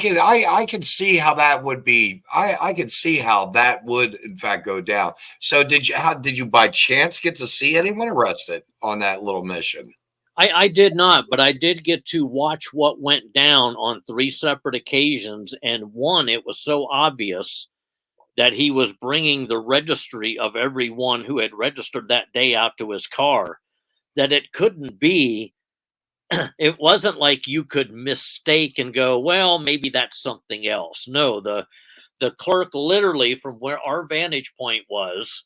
S1: can see how that would be. I can see how that would in fact go down. So did you by chance get to see anyone arrested on that little mission?
S2: I did not, but I did get to watch what went down on 3 separate occasions. And one, it was so obvious that he was bringing the registry of everyone who had registered that day out to his car, that it couldn't be. It wasn't like you could mistake and go, "Well, maybe that's something else." No, the clerk literally, from where our vantage point was,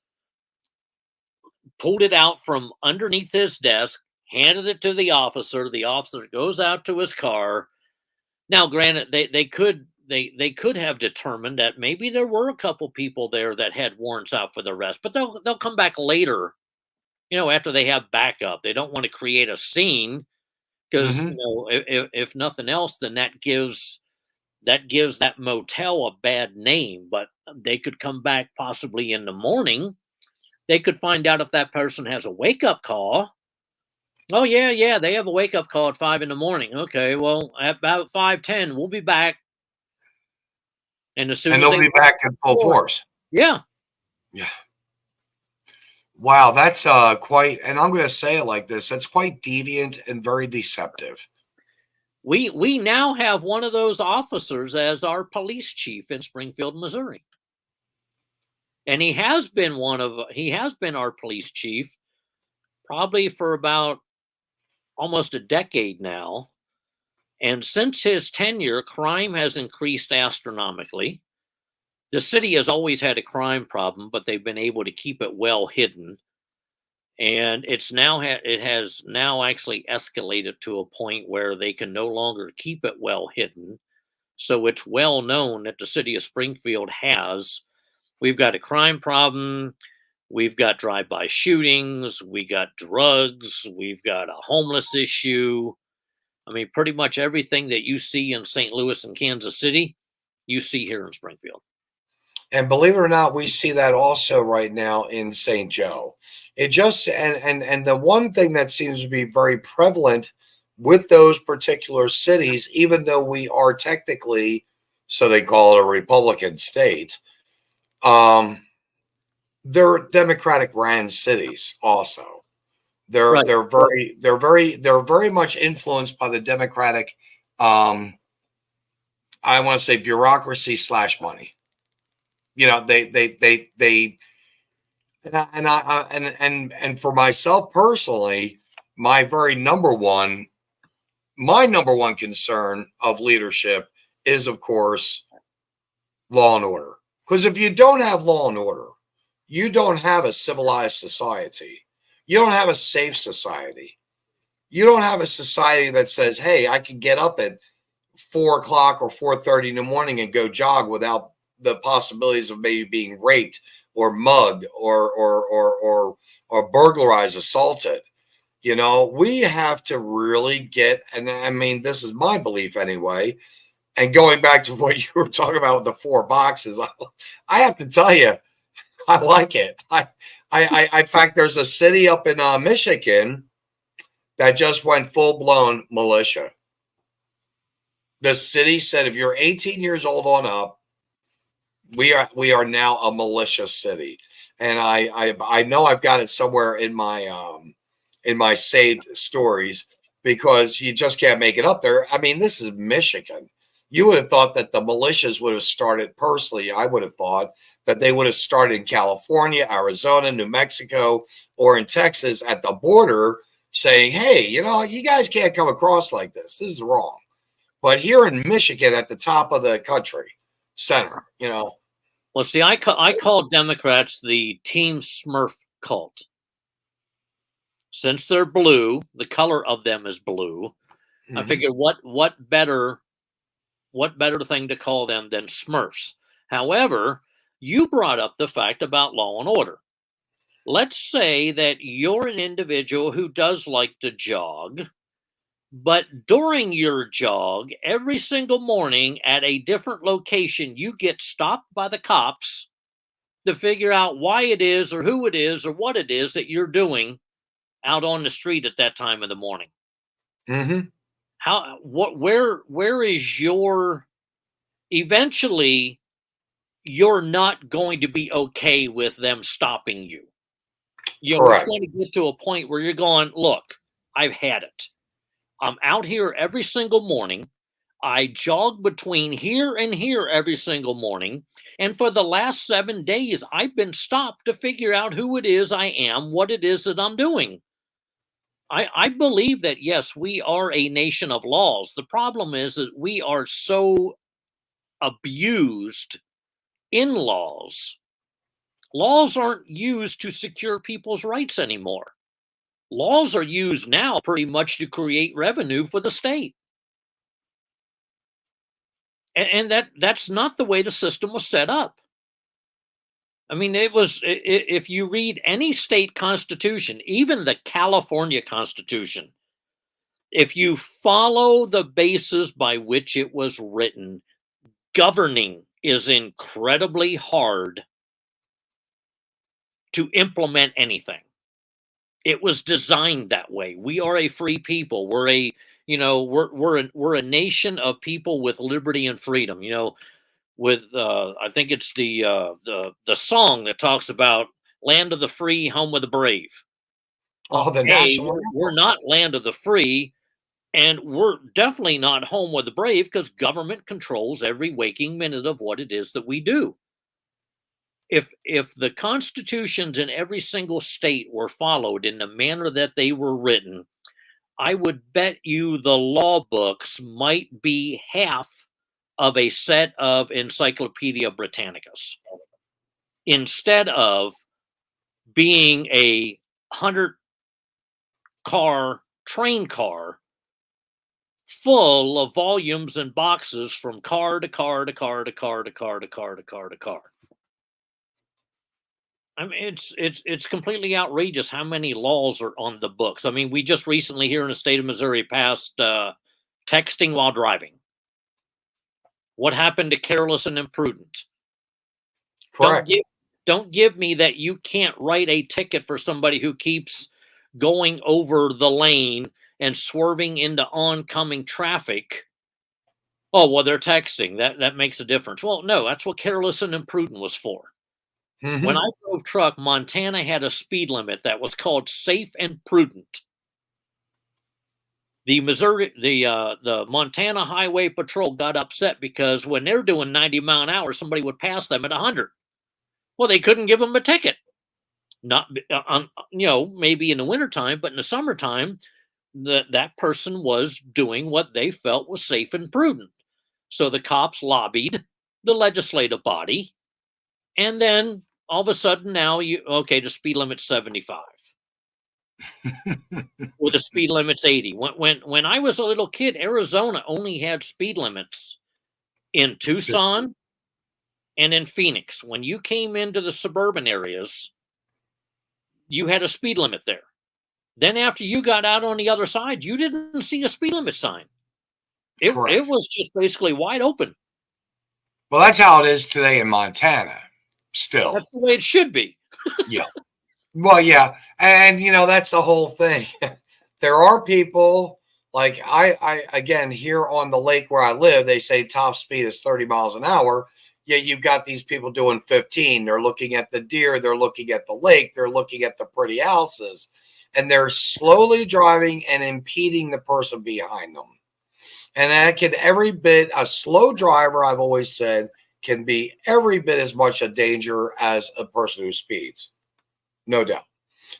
S2: pulled it out from underneath his desk, handed it to the officer. The officer goes out to his car. Now, granted, they could have determined that maybe there were a couple people there that had warrants out for the arrest, but they'll come back later, after they have backup. They don't want to create a scene because if nothing else, then that gives that motel a bad name. But they could come back possibly in the morning. They could find out if that person has a wake up call. Oh yeah, they have a wake up call at 5 in the morning. Okay, well, at about 5:10, we'll be back. And as soon as
S1: they'll be back in full force.
S2: Yeah.
S1: Wow, that's quite, and I'm going to say it like this, that's quite deviant and very deceptive.
S2: We now have one of those officers as our police chief in Springfield, Missouri. And he has been our police chief probably for about almost a decade now. And since his tenure, crime has increased astronomically. The city has always had a crime problem, but they've been able to keep it well hidden. And it has now actually escalated to a point where they can no longer keep it well hidden. So it's well known that the city of Springfield we've got a crime problem. We've got drive-by shootings. We got drugs. We've got a homeless issue. I mean, pretty much everything that you see in St. Louis and Kansas City, you see here in Springfield.
S1: And believe it or not, we see that also right now in St. Joe. It just and the one thing that seems to be very prevalent with those particular cities, even though we are technically, so they call it a Republican state, they're Democratic ran cities also. They're very much influenced by the Democratic I want to say bureaucracy / money. You know, they and for myself personally, my number one concern of leadership is, of course, law and order. Because if you don't have law and order, you don't have a civilized society. You don't have a safe society. You don't have a society that says, hey, I can get up at 4 o'clock or 4:30 in the morning and go jog without the possibilities of maybe being raped or mugged or burglarized, assaulted. You know, we have to really get, and I mean, this is my belief anyway. And going back to what you were talking about with the 4 boxes, I have to tell you, I like it. In fact, there's a city up in Michigan that just went full blown militia. The city said, if you're 18 years old on up, we are now a militia city. And I know I've got it somewhere in my saved stories, because you just can't make it up there. I mean, this is Michigan. You would have thought that the militias would have started, personally, I would have thought that they would have started in California, Arizona, New Mexico, or in Texas at the border, saying, hey, you know, you guys can't come across like this. This is wrong. But here in Michigan, at the top of the country, center, you know.
S2: Well, see, I call Democrats the Team Smurf cult. Since they're blue, the color of them is blue. I figured what better thing to call them than Smurfs. However, you brought up the fact about law and order. Let's say that you're an individual who does like to jog, but during your jog, every single morning at a different location, you get stopped by the cops to figure out why it is or who it is or what it is that you're doing out on the street at that time of the morning. Where is your, eventually you're not going to be okay with them stopping you. You know, we're going to get to a point where you're going, look, I've had it. I'm out here every single morning. I jog between here and here every single morning. And for the last 7 days, I've been stopped to figure out who it is I am, what it is that I'm doing. I believe that, yes, we are a nation of laws. The problem is that we are so abused in laws. Laws aren't used to secure people's rights anymore. Laws are used now pretty much to create revenue for the state. And that's not the way the system was set up. I mean, it was, if you read any state constitution, even the California Constitution, if you follow the basis by which it was written, governing is incredibly hard to implement anything. It was designed that way. We are a free people. We're a, you know, we're a nation of people with liberty and freedom. You know, with I think it's the song that talks about land of the free, home of the brave.
S1: Oh, the national.
S2: We're not land of the free, and we're definitely not home of the brave, because government controls every waking minute of what it is that we do. If the constitutions in every single state were followed in the manner that they were written, I would bet you the law books might be half of a set of Encyclopedia Britannicas, instead of being a 100-car train car full of volumes and boxes from car to car to car to car to car to car to car to car. I mean, it's completely outrageous how many laws are on the books. I mean, we just recently here in the state of Missouri passed texting while driving. What happened to careless and imprudent?
S1: Correct.
S2: Don't give me that you can't write a ticket for somebody who keeps going over the lane and swerving into oncoming traffic. Oh, well, they're texting. That makes a difference. Well, no, that's what careless and imprudent was for.
S1: Mm-hmm.
S2: When I drove truck, Montana had a speed limit that was called safe and prudent. The Montana Highway Patrol got upset because when they're doing 90 mile an hour, somebody would pass them at 100. Well, they couldn't give them a ticket. Not, maybe in the wintertime, but in the summertime, that person was doing what they felt was safe and prudent. So the cops lobbied the legislative body, and then all of a sudden now the speed limit's 75. Well, the speed limit's 80. When I was a little kid, Arizona only had speed limits in Tucson and in Phoenix. When you came into the suburban areas, you had a speed limit there. Then after you got out on the other side, you didn't see a speed limit sign. It was just basically wide open.
S1: Well, that's how it is today in Montana. Still,
S2: that's the way it should be.
S1: Yeah. Well, yeah, and that's the whole thing. There are people like I again here on the lake where I live. They say top speed is 30 miles an hour. Yet you've got these people doing 15. They're looking at the deer. They're looking at the lake. They're looking at the pretty houses, and they're slowly driving and impeding the person behind them. And that can every bit, a slow driver, I've always said, can be every bit as much a danger as a person who speeds. No doubt.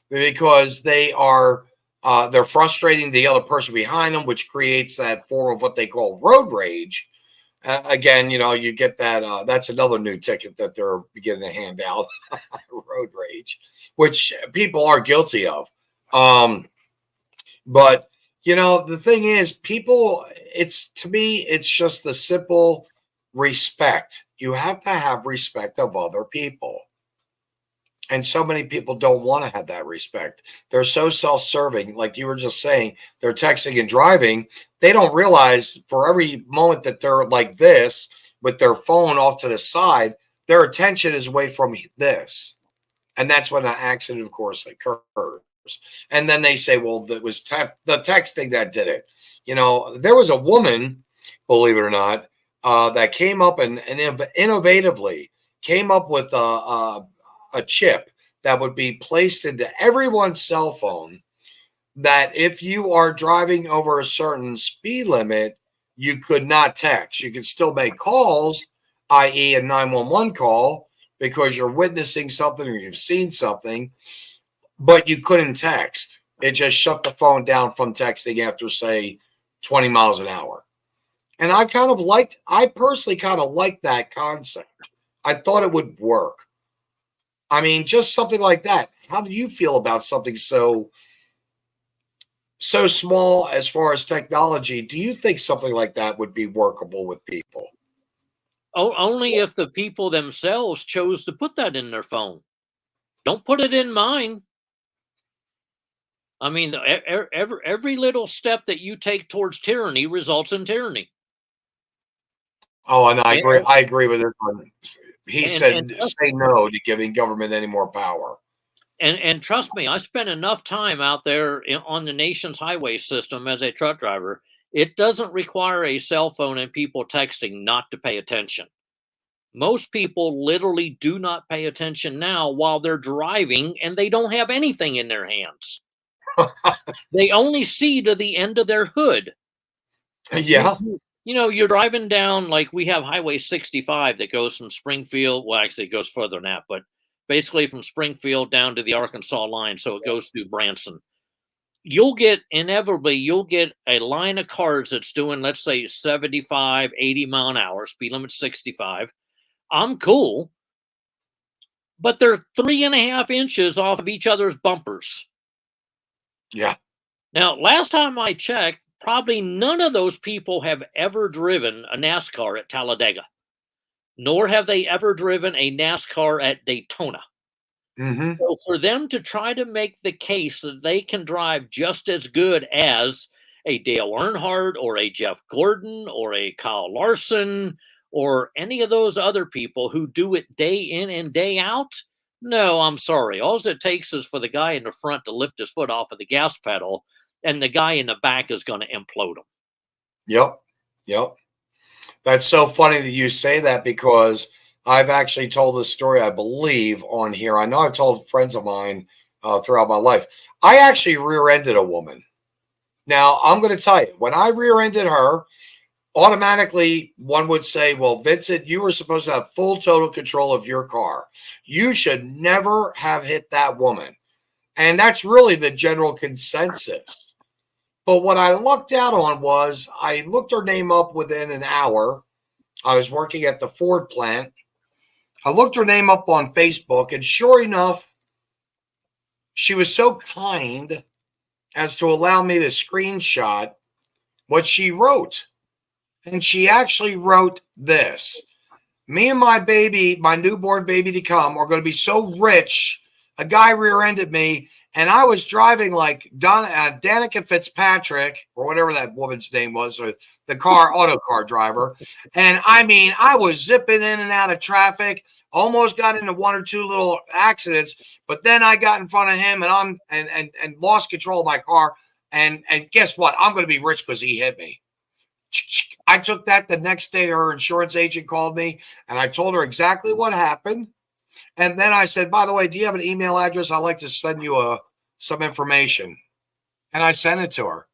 S1: Because they're frustrating the other person behind them, which creates that form of what they call road rage. Again, you get that. That's another new ticket that they're beginning to hand out, road rage, which people are guilty of. But the thing is, people, to me, it's just the simple respect. You have to have respect of other people. And so many people don't want to have that respect. They're so self-serving. Like you were just saying, they're texting and driving. They don't realize for every moment that they're like this with their phone off to the side, their attention is away from this. And that's when an accident, of course, occurs. And then they say, well, that was the texting that did it. There was a woman, believe it or not, that came up and innovatively came up with a chip that would be placed into everyone's cell phone that if you are driving over a certain speed limit, you could not text. You could still make calls, i.e. a 911 call, because you're witnessing something or you've seen something, but you couldn't text. It just shut the phone down from texting after, say, 20 miles an hour. And I personally kind of liked that concept. I thought it would work. I mean, just something like that. How do you feel about something so small as far as technology? Do you think something like that would be workable with people?
S2: Only if the people themselves chose to put that in their phone. Don't put it in mine. I mean, every little step that you take towards tyranny results in tyranny.
S1: Oh, and I agree with it. He said, say no to giving government any more power.
S2: And trust me, I spent enough time out there on the nation's highway system as a truck driver. It doesn't require a cell phone and people texting not to pay attention. Most people literally do not pay attention now while they're driving, and they don't have anything in their hands. They only see to the end of their hood.
S1: Yeah.
S2: You're driving down, like we have Highway 65 that goes from Springfield. Well, actually, it goes further than that, but basically from Springfield down to the Arkansas line. So it goes through Branson. You'll get a line of cars that's doing, let's say, 75, 80 mile an hour, speed limit 65. I'm cool, but they're 3.5 inches off of each other's bumpers.
S1: Yeah.
S2: Now, last time I checked, probably none of those people have ever driven a NASCAR at Talladega, nor have they ever driven a NASCAR at Daytona.
S1: Mm-hmm.
S2: So for them to try to make the case that they can drive just as good as a Dale Earnhardt or a Jeff Gordon or a Kyle Larson or any of those other people who do it day in and day out, no, I'm sorry. All it takes is for the guy in the front to lift his foot off of the gas pedal, and the guy in the back is going to implode him.
S1: Yep. Yep. That's so funny that you say that, because I've actually told this story, I believe, on here. I know I've told friends of mine throughout my life. I actually rear-ended a woman. Now, I'm going to tell you, when I rear-ended her, automatically one would say, well, Vinzent, you were supposed to have full total control of your car. You should never have hit that woman. And that's really the general consensus. But what I lucked out on was I looked her name up within an hour. I was working at the Ford plant. I looked her name up on Facebook, and sure enough, she was so kind as to allow me to screenshot what she wrote. And she actually wrote this: me and my baby, my newborn baby to come, are going to be so rich. A guy rear-ended me, and I was driving like Danica Fitzpatrick, or whatever that woman's name was, or the auto car driver. And I mean, I was zipping in and out of traffic, almost got into one or two little accidents, but then I got in front of him and lost control of my car. And guess what? I'm going to be rich because he hit me. I took that the next day. Her insurance agent called me, and I told her exactly what happened. And then I said, by the way, do you have an email address? I'd like to send you some information. And I sent it to her.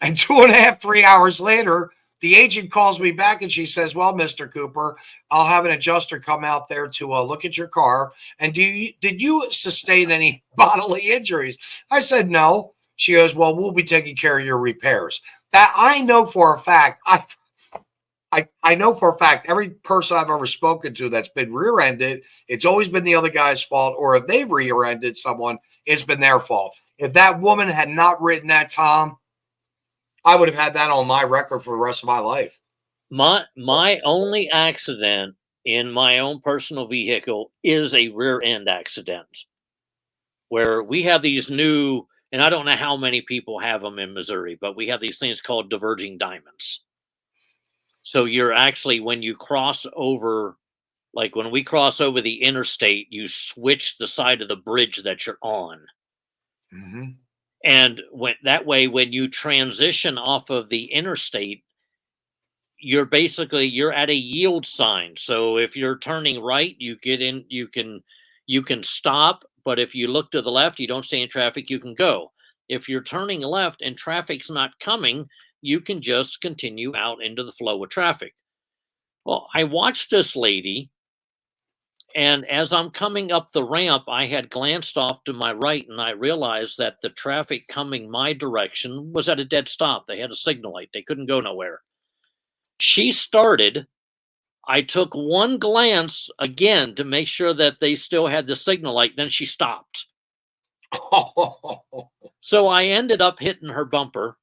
S1: And 2.5, 3 hours later, the agent calls me back and she says, well, Mr. Cooper, I'll have an adjuster come out there to look at your car. And did you sustain any bodily injuries? I said, no. She goes, well, we'll be taking care of your repairs. That I know for a fact. I know for a fact every person I've ever spoken to that's been rear-ended, it's always been the other guy's fault, or if they've rear-ended someone, it's been their fault. If that woman had not written that, Tom, I would have had that on my record for the rest of my life.
S2: My only accident in my own personal vehicle is a rear-end accident, where we have these new, and I don't know how many people have them in Missouri, but we have these things called diverging diamonds. So you're actually, when you cross over, like when we cross over the interstate, you switch the side of the bridge that you're on.
S1: Mm-hmm.
S2: And that way, when you transition off of the interstate, you're at a yield sign. So if you're turning right, you get in, you can stop. But if you look to the left, you don't stay in traffic, you can go. If you're turning left and traffic's not coming, you can just continue out into the flow of traffic. Well, I watched this lady, and as I'm coming up the ramp, I had glanced off to my right, and I realized that the traffic coming my direction was at a dead stop. They had a signal light. They couldn't go nowhere. She started. I took one glance again to make sure that they still had the signal light. Then she stopped. So I ended up hitting her bumper.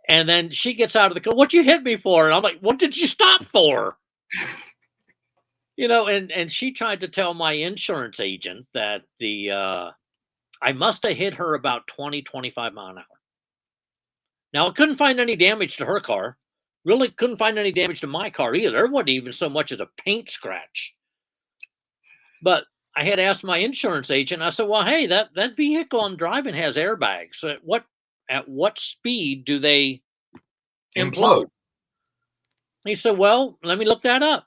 S2: And then she gets out of the car. What'd you hit me for? And I'm like, what did you stop for? And she tried to tell my insurance agent that I must have hit her about 20, 25 miles an hour. Now, I couldn't find any damage to her car. Really couldn't find any damage to my car either. There wasn't even so much as a paint scratch. But I had asked my insurance agent, I said, well, hey, that vehicle I'm driving has airbags. So at what speed do they implode? He said, well, let me look that up.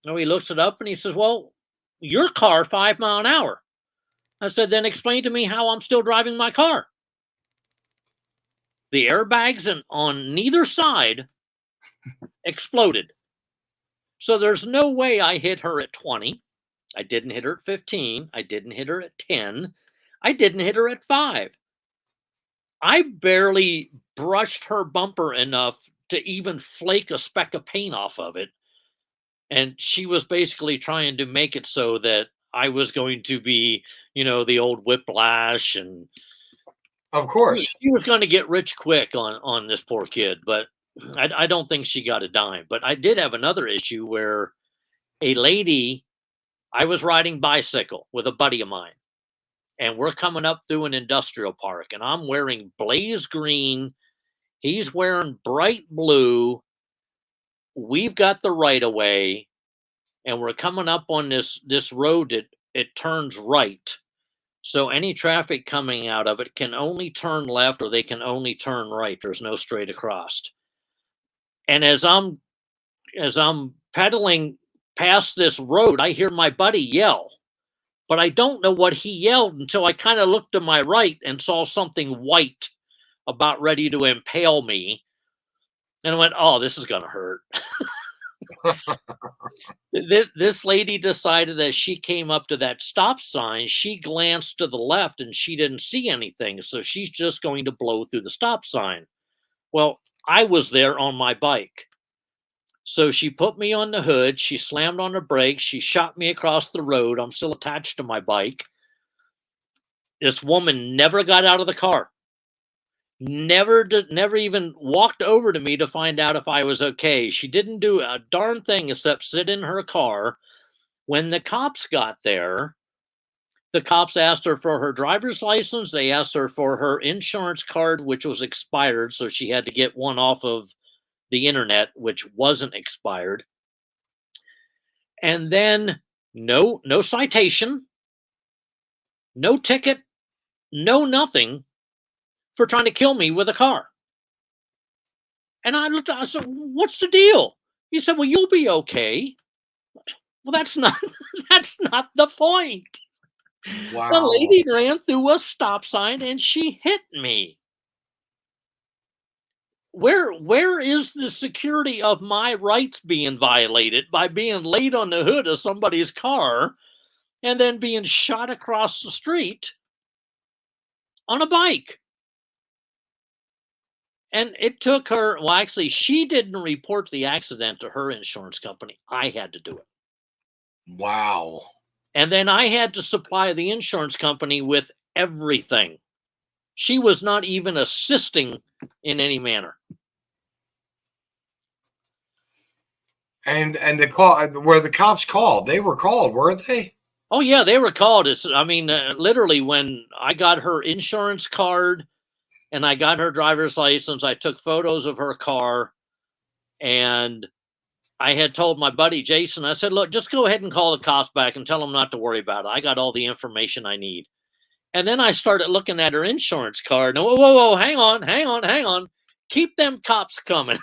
S2: So he looks it up and he says, well, your car 5 miles an hour. I said, then explain to me how I'm still driving my car. The airbags on neither side exploded. So there's no way I hit her at 20. I didn't hit her at 15. I didn't hit her at 10. I didn't hit her at 5. I barely brushed her bumper enough to even flake a speck of paint off of it. And she was basically trying to make it so that I was going to be, the old whiplash. And
S1: of course,
S2: she was going to get rich quick on this poor kid. But I don't think she got a dime. But I did have another issue where a lady, I was riding bicycle with a buddy of mine. And we're coming up through an industrial park. And I'm wearing blaze green. He's wearing bright blue. we've got the right of way, and we're coming up on this road that it turns right. So any traffic coming out of it can only turn left or they can only turn right. There's no straight across. And as I'm pedaling past this road, I hear my buddy yell, but I don't know what he yelled until I kind of looked to my right and saw something white about ready to impale me. And I went, oh, this is going to hurt. This lady decided that she came up to that stop sign. She glanced to the left and she didn't see anything. So she's just going to blow through the stop sign. Well, I was there on my bike. So she put me on the hood. She slammed on the brakes. She shot me across the road. I'm still attached to my bike. This woman never got out of the car. Never even walked over to me to find out if I was okay. She didn't do a darn thing except sit in her car. When the cops got there, the cops asked her for her driver's license. They asked her for her insurance card, which was expired. So she had to get one off of the internet, which wasn't expired. And then no citation, no ticket, no nothing for trying to kill me with a car. And I looked, I said, what's the deal? He said, well, you'll be okay. Well, that's not the point.
S1: Wow.
S2: The lady ran through a stop sign and she hit me. Where is the security of my rights being violated by being laid on the hood of somebody's car and then being shot across the street on a bike? And it took her, well, actually, she didn't report the accident to her insurance company. I had to do it.
S1: Wow.
S2: And then I had to supply the insurance company with everything. She was not even assisting in any manner.
S1: And the call where the cops called, they were called, weren't they?
S2: Oh yeah, they were called. Literally when I got her insurance card and I got her driver's license, I took photos of her car, and I had told my buddy Jason, I said, look, just go ahead and call the cops back and tell them not to worry about it. I got all the information I need. And then I started looking at her insurance card. And whoa, hang on. Keep them cops coming.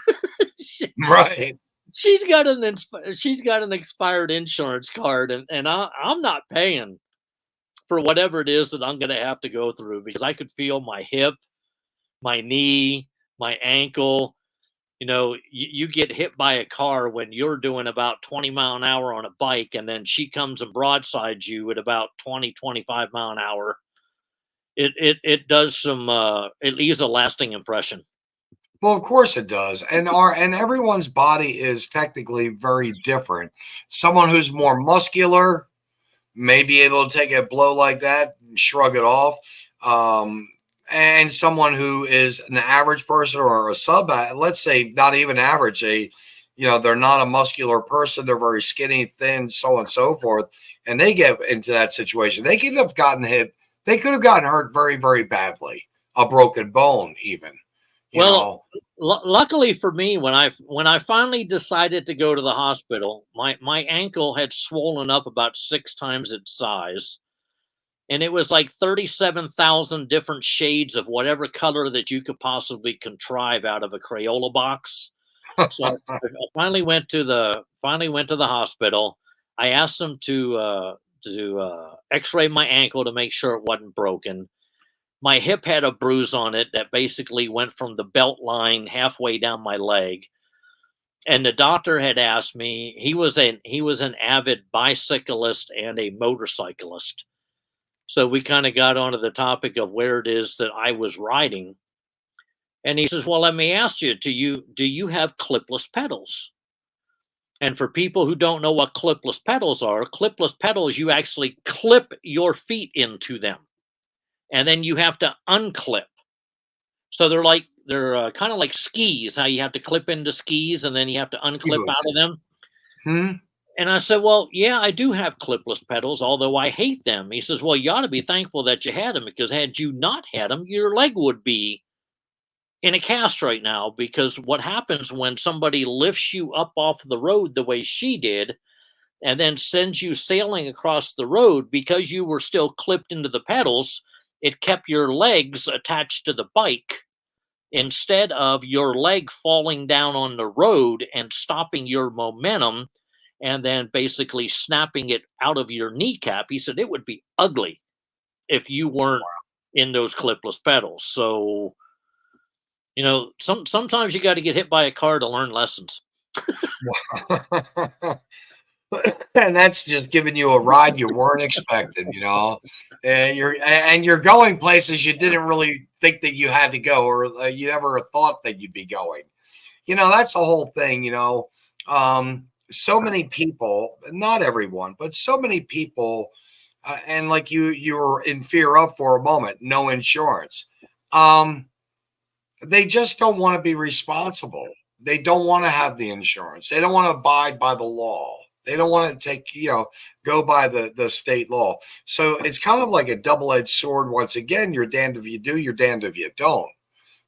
S1: Right.
S2: She's got an expired insurance card, and I'm not paying for whatever it is that I'm going to have to go through, because I could feel my hip, my knee, my ankle. You know, you get hit by a car when you're doing about 20 mile an hour on a bike, and then she comes and broadsides you at about 20, 25 mile an hour. It does it leaves a lasting impression.
S1: Well, of course it does. And everyone's body is technically very different. Someone who's more muscular may be able to take a blow like that and shrug it off. And someone who is an average person or a let's say not even average, they're not a muscular person. They're very skinny, thin, so on and so forth. And they get into that situation. They could have gotten hit. They could have gotten hurt very, very badly. A broken bone even.
S2: Luckily for me, when I finally decided to go to the hospital, my ankle had swollen up about 6 times its size. And it was like 37,000 different shades of whatever color that you could possibly contrive out of a Crayola box. So I finally went to the hospital. I asked them to x-ray my ankle to make sure it wasn't broken. My hip had a bruise on it that basically went from the belt line halfway down my leg. And the doctor had asked me, he was an avid bicyclist and a motorcyclist. So we kind of got onto the topic of where it is that I was riding. And he says, well, let me ask you, do you have clipless pedals? And for people who don't know what clipless pedals are, you actually clip your feet into them. And then you have to unclip. So they're kind of like skis, how you have to clip into skis and then you have to unclip out of them.
S1: Hmm.
S2: And I said, well, yeah, I do have clipless pedals, although I hate them. He says, well, you ought to be thankful that you had them, because had you not had them, your leg would be in a cast right now, because what happens when somebody lifts you up off the road the way she did and then sends you sailing across the road, because you were still clipped into the pedals, it kept your legs attached to the bike instead of your leg falling down on the road and stopping your momentum and then basically snapping it out of your kneecap. He said it would be ugly if you weren't in those clipless pedals. So, you know, sometimes you got to get hit by a car to learn lessons.
S1: And that's just giving you a ride you weren't expecting, you know, and you're going places you didn't really think that you had to go, or you never thought that you'd be going. You know, that's the whole thing. You know, so many people, not everyone, but so many people, and like you were in fear of for a moment, no insurance. They just don't want to be responsible. They don't want to have the insurance. They don't want to abide by the law. They don't want to take, go by the state law. So it's kind of like a double-edged sword. Once again, you're damned if you do, you're damned if you don't.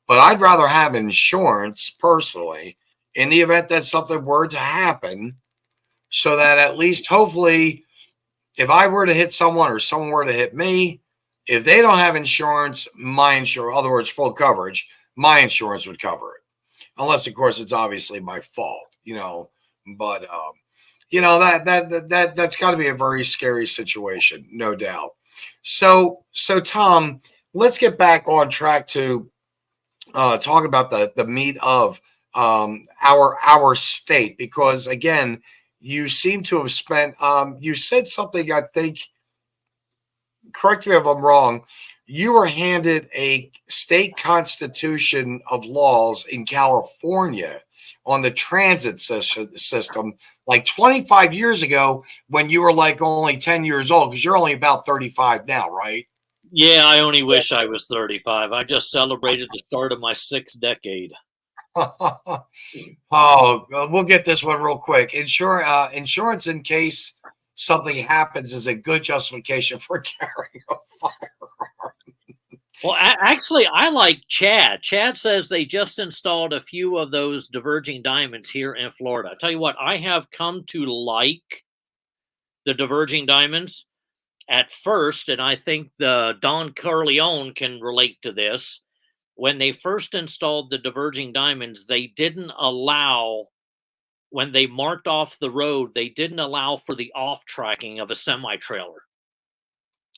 S1: But I'd rather have insurance personally in the event that something were to happen, so that at least hopefully if I were to hit someone or someone were to hit me, if they don't have insurance, my insurance, in other words, full coverage, my insurance would cover it. Unless, of course, it's obviously my fault, but that's got to be a very scary situation, no doubt. So Tom, let's get back on track to talk about the meat of our state, because again, you seem to have spent. You said something, I think. Correct me if I'm wrong. You were handed a state constitution of laws in California on the transit system like 25 years ago, when you were like only 10 years old, because you're only about 35 now, right?
S2: Yeah, I only wish I was 35. I just celebrated the start of my 6th decade.
S1: Oh, we'll get this one real quick. Insurance in case something happens is a good justification for carrying a firearm.
S2: Well, actually, I like Chad. Chad says they just installed a few of those diverging diamonds here in Florida. I tell you what, I have come to like the diverging diamonds at first, and I think the Don Corleone can relate to this. When they first installed the diverging diamonds, they didn't allow, when they marked off the road, they didn't allow for the off tracking of a semi-trailer.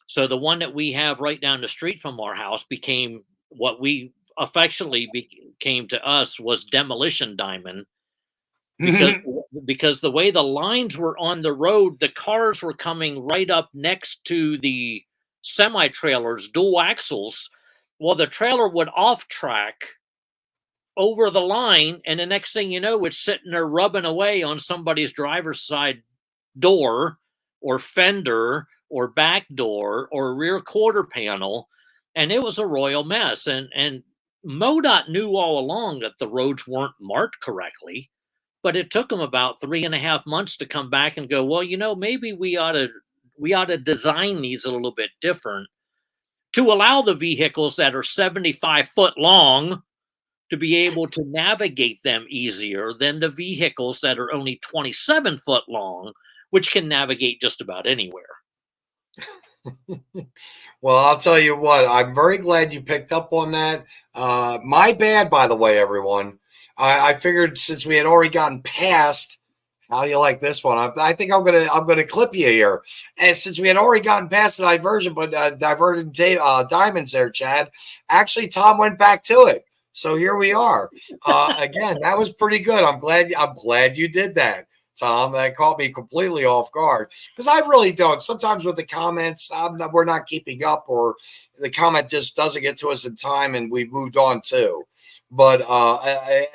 S2: So the one that we have right down the street from our house became what we affectionately became to us was demolition diamond, because the way the lines were on the road, the cars were coming right up next to the semi-trailers, dual axles. Well, the trailer would off track over the line, and the next thing you know, it's sitting there rubbing away on somebody's driver's side door or fender or back door or rear quarter panel, and it was a royal mess. And MoDOT knew all along that the roads weren't marked correctly, but it took them about 3.5 months to come back and go, well, maybe we ought to design these a little bit different to allow the vehicles that are 75 foot long to be able to navigate them easier than the vehicles that are only 27 foot long, which can navigate just about anywhere.
S1: Well, I'll tell you what, I'm very glad you picked up on that. My bad, by the way, everyone. I figured since we had already gotten past, how do you like this one? I think I'm gonna clip you here. And since we had already gotten past the diversion, but diverted diamonds there, Chad. Actually, Tom went back to it. So here we are. Again, that was pretty good. I'm glad you did that, Tom. That caught me completely off guard, because I really don't. Sometimes with the comments, we're not keeping up, or the comment just doesn't get to us in time, and we've moved on too. But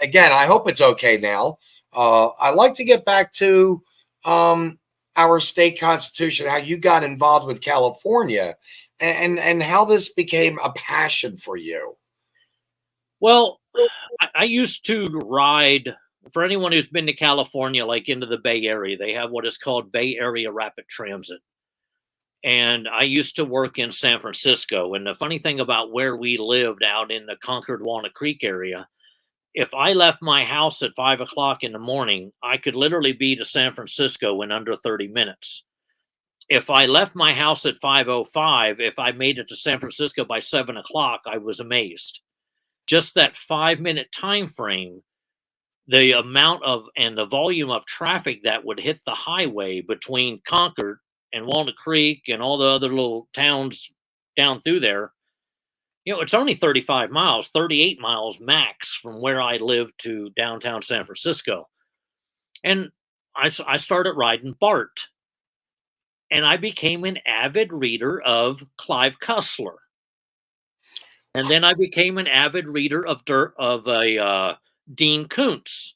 S1: again, I hope it's okay now. I'd like to get back to our state constitution, how you got involved with California, and how this became a passion for you.
S2: Well, I used to ride, for anyone who's been to California, like into the Bay Area, they have what is called Bay Area Rapid Transit. And I used to work in San Francisco. And the funny thing about where we lived out in the Concord Walnut Creek area, if I left my house at 5 o'clock in the morning, I could literally be to San Francisco in under 30 minutes. If I left my house at 5:05, if I made it to San Francisco by 7 o'clock, I was amazed. Just that 5-minute time frame, the amount of and the volume of traffic that would hit the highway between Concord and Walnut Creek and all the other little towns down through there, it's only 35 miles, 38 miles max from where I live to downtown San Francisco. And I started riding BART. And I became an avid reader of Clive Cussler. And then I became an avid reader of Dean Koontz.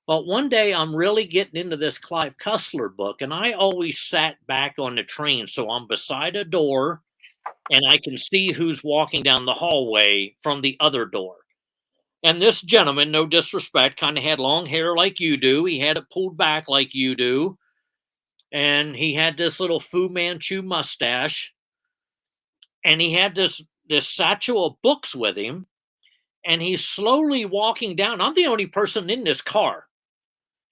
S2: But one day I'm really getting into this Clive Cussler book, and I always sat back on the train. So I'm beside a door and I can see who's walking down the hallway from the other door. And this gentleman, no disrespect, kind of had long hair like you do. He had it pulled back like you do. And he had this little Fu Manchu mustache. And he had this satchel of books with him. And he's slowly walking down. I'm the only person in this car.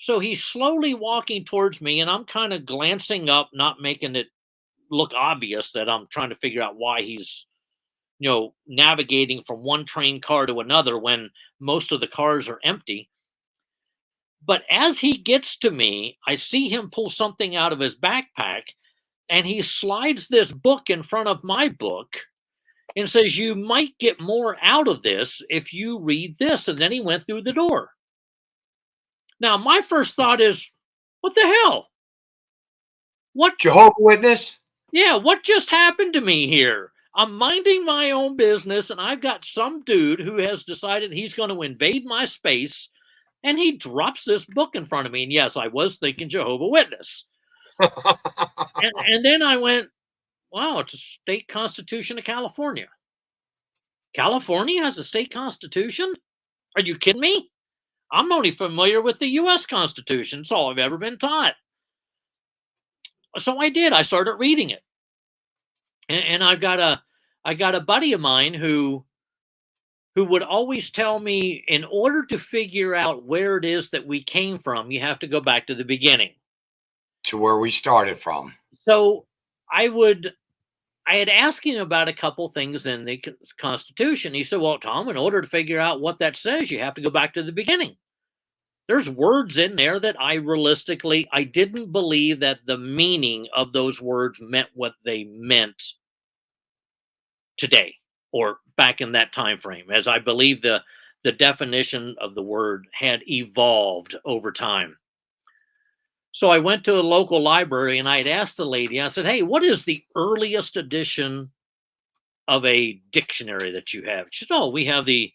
S2: So he's slowly walking towards me, and I'm kind of glancing up, not making it look obvious that I'm trying to figure out why he's, navigating from one train car to another when most of the cars are empty. But as he gets to me, I see him pull something out of his backpack, and he slides this book in front of my book and says, "You might get more out of this if you read this." And then he went through the door. Now, my first thought is, what the hell? What?
S1: Jehovah's Witness?
S2: Yeah, what just happened to me here? I'm minding my own business, and I've got some dude who has decided he's going to invade my space, and he drops this book in front of me. And yes, I was thinking Jehovah's Witness. and then I went, wow, it's a state constitution of California. California has a state constitution? Are you kidding me? I'm only familiar with the U.S. Constitution. It's all I've ever been taught. So I did. I started reading it. And I got a buddy of mine who would always tell me, in order to figure out where it is that we came from, you have to go back to the beginning.
S1: To where we started from.
S2: So I had asked him about a couple things in the Constitution. He said, well, Tom, in order to figure out what that says, you have to go back to the beginning. There's words in there that I didn't believe that the meaning of those words meant what they meant today or back in that time frame, as I believe the definition of the word had evolved over time. So I went to a local library and I had asked the lady, I said, hey, what is the earliest edition of a dictionary that you have? She said, oh, we have the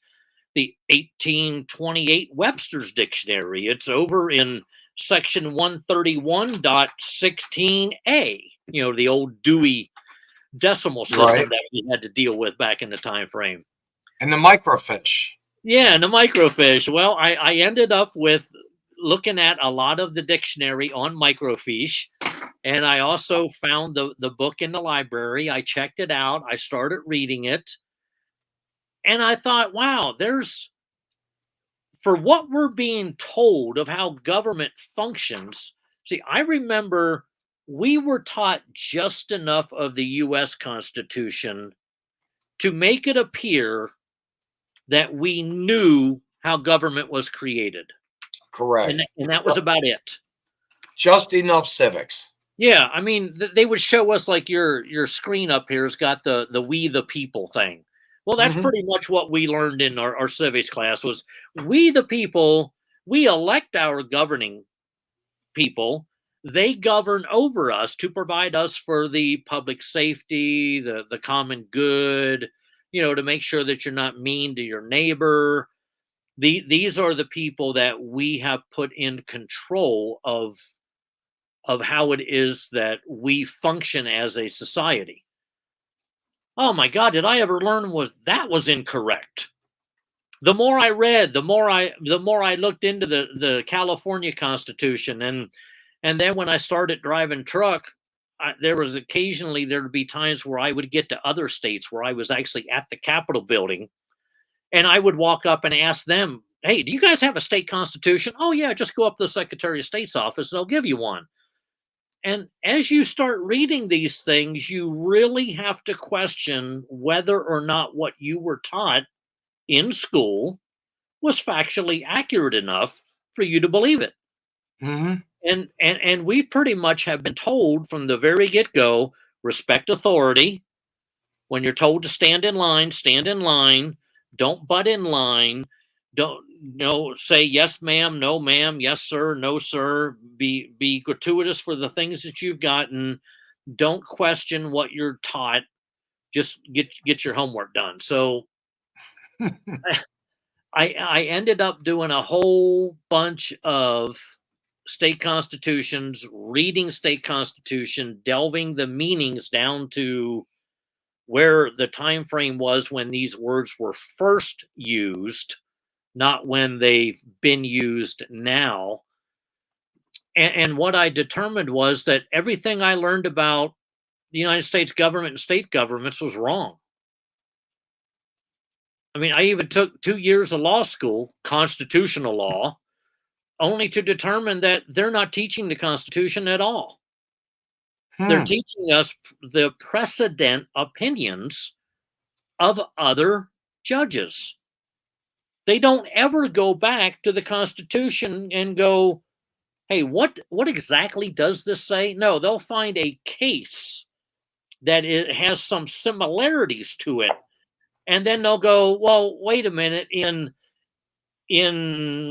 S2: 1828 Webster's Dictionary. It's over in section 131.16a, the old Dewey decimal system that we had to deal with back in the time frame.
S1: And the microfiche. Yeah,
S2: and the microfiche. Well, I ended up with looking at a lot of the dictionary on microfiche, and I also found the book in the library. I checked it out. I started reading it. And I thought, wow, for what we're being told of how government functions. See, I remember we were taught just enough of the U.S. Constitution to make it appear that we knew how government was created.
S1: Correct.
S2: And that was about it.
S1: Just enough civics.
S2: Yeah, I mean, they would show us, like your screen up here has got the "We the People" thing. Well, that's pretty much what we learned in our civics class was we the people, we elect our governing people. They govern over us to provide us for the public safety, the common good, to make sure that you're not mean to your neighbor. These are the people that we have put in control of how it is that we function as a society. Oh my God, did I ever learn that was incorrect? The more I read, the more I looked into the California Constitution, and then when I started driving truck, there was occasionally, there'd be times where I would get to other states where I was actually at the Capitol building, and I would walk up and ask them, hey, do you guys have a state constitution? Oh yeah, just go up to the Secretary of State's office, they'll give you one. And as you start reading these things, you really have to question whether or not what you were taught in school was factually accurate enough for you to believe it.
S1: Mm-hmm.
S2: And we pretty much have been told from the very get-go, respect authority. When you're told to stand in line, stand in line. Don't butt in line. Don't say yes ma'am, no ma'am, yes sir, no sir. Be gratuitous for the things that you've gotten. Don't question what you're taught. Just get your homework done. So I ended up doing a whole bunch of state constitutions, reading state constitution, delving the meanings down to where the time frame was when these words were first used, not when they've been used now. And what I determined was that everything I learned about the United States government and state governments was wrong. I mean, I even took 2 years of law school, constitutional law, only to determine that they're not teaching the Constitution at all. They're teaching us the precedent opinions of other judges. They don't ever go back to the Constitution and go, hey, what exactly does this say? No, they'll find a case that it has some similarities to it. And then they'll go, well, wait a minute, in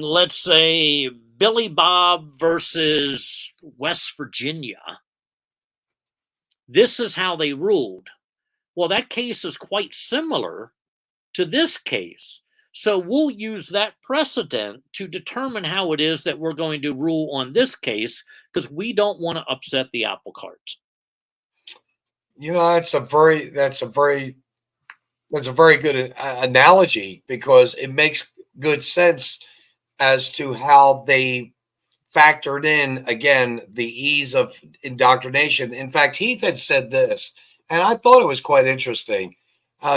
S2: let's say Billy Bob versus West Virginia, this is how they ruled. Well, that case is quite similar to this case. So we'll use that precedent to determine how it is that we're going to rule on this case, because we don't want to upset the apple cart.
S1: You know, that's a very good analogy, because it makes good sense as to how they factored in, again, the ease of indoctrination. In fact, Heath had said this, and I thought it was quite interesting.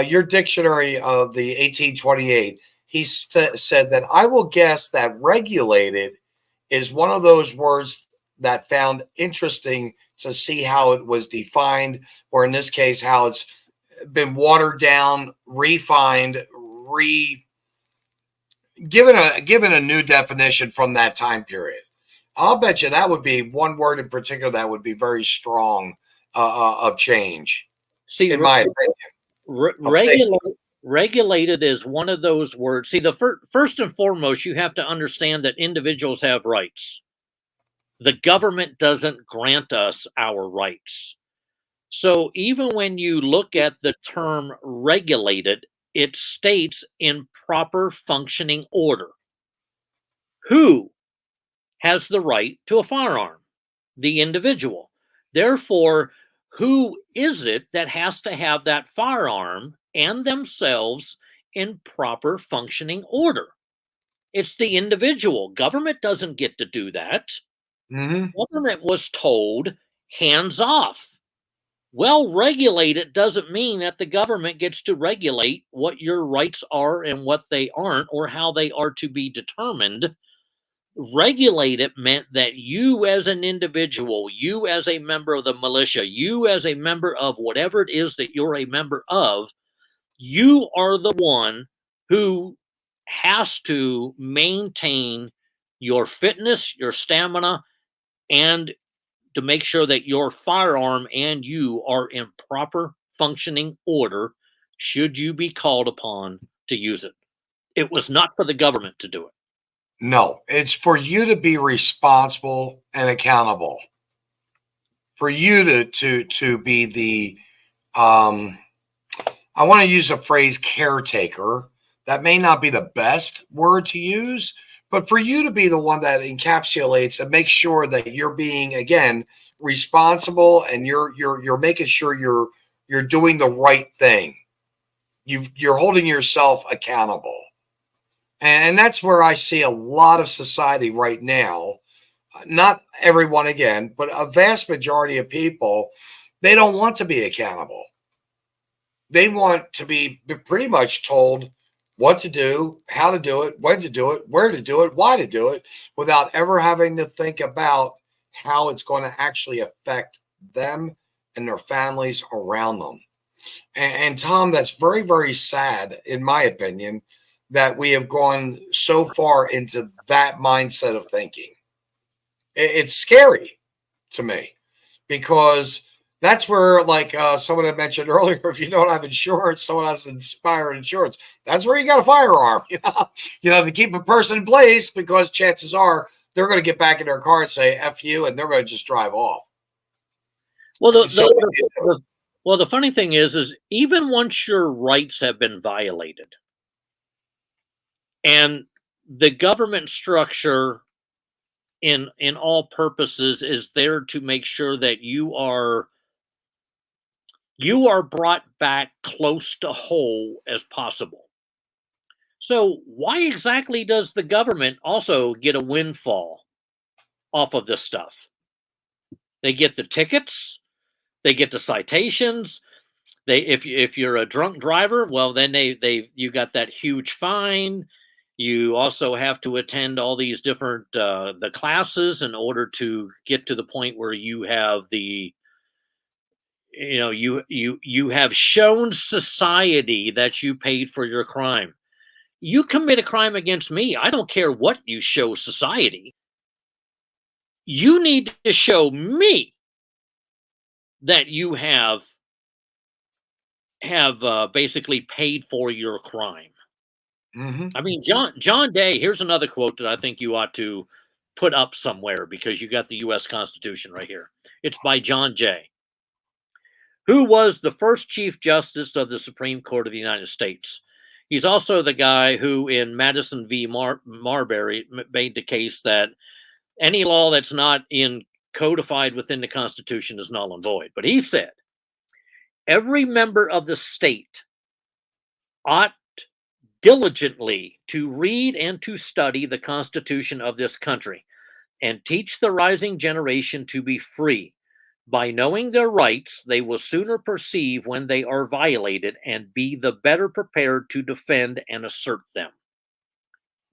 S1: Your dictionary of the 1828, he said that I will guess that regulated is one of those words that found interesting to see how it was defined, or in this case, how it's been watered down, refined, given a new definition from that time period. I'll bet you that would be one word in particular that would be very strong of change. See, in my opinion,
S2: regulated is one of those words. See, the first and foremost, you have to understand that individuals have rights. The government doesn't grant us our rights. So even when you look at the term regulated, it states in proper functioning order. Who has the right to a firearm? The individual. Therefore, who is it that has to have that firearm and themselves in proper functioning order? It's the individual. Government doesn't get to do that.
S1: Mm-hmm.
S2: Government was told, hands off. Well, regulated doesn't mean that the government gets to regulate what your rights are and what they aren't, or how they are to be determined. Regulated meant that you as an individual, you as a member of the militia, you as a member of whatever it is that you're a member of, you are the one who has to maintain your fitness, your stamina, and to make sure that your firearm and you are in proper functioning order should you be called upon to use it. It was not for the government to do it.
S1: No, it's for you to be responsible and accountable. For you to be the, I want to use a phrase, caretaker. That may not be the best word to use, but for you to be the one that encapsulates and makes sure that you're being, again, responsible, and you're making sure you're doing the right thing. You're holding yourself accountable. And that's where I see a lot of society right now not everyone again, but a vast majority of people, they don't want to be accountable. They want to be pretty much told what to do, how to do it, when to do it, where to do it, why to do it, without ever having to think about how it's going to actually affect them and their families around them. And Tom, that's very, very sad, in my opinion, that we have gone so far into that mindset of thinking. It's scary to me, because that's where, like someone had mentioned earlier, if you don't have insurance, someone has to inspire insurance. That's where you got a firearm, to keep a person in place, because chances are they're going to get back in their car and say F you, and they're going to just drive off.
S2: Well, the funny thing is even once your rights have been violated, and the government structure in all purposes is there to make sure that you are brought back close to whole as possible. So why exactly does the government also get a windfall off of this stuff? They get the tickets, they get the citations. If you're a drunk driver, well, then you got that huge fine. You also have to attend all these different the classes in order to get to the point where you have you have shown society that you paid for your crime. You commit a crime against me, I don't care what you show society. You need to show me that you have basically paid for your crime.
S1: Mm-hmm.
S2: I mean, John Day, here's another quote that I think you ought to put up somewhere, because you got the U.S. Constitution right here. It's by John Jay, who was the first Chief Justice of the Supreme Court of the United States. He's also the guy who, in Madison v. Marbury, made the case that any law that's not codified within the Constitution is null and void. But he said, every member of the state ought diligently to read and to study the Constitution of this country, and teach the rising generation to be free. By knowing their rights, they will sooner perceive when they are violated, and be the better prepared to defend and assert them.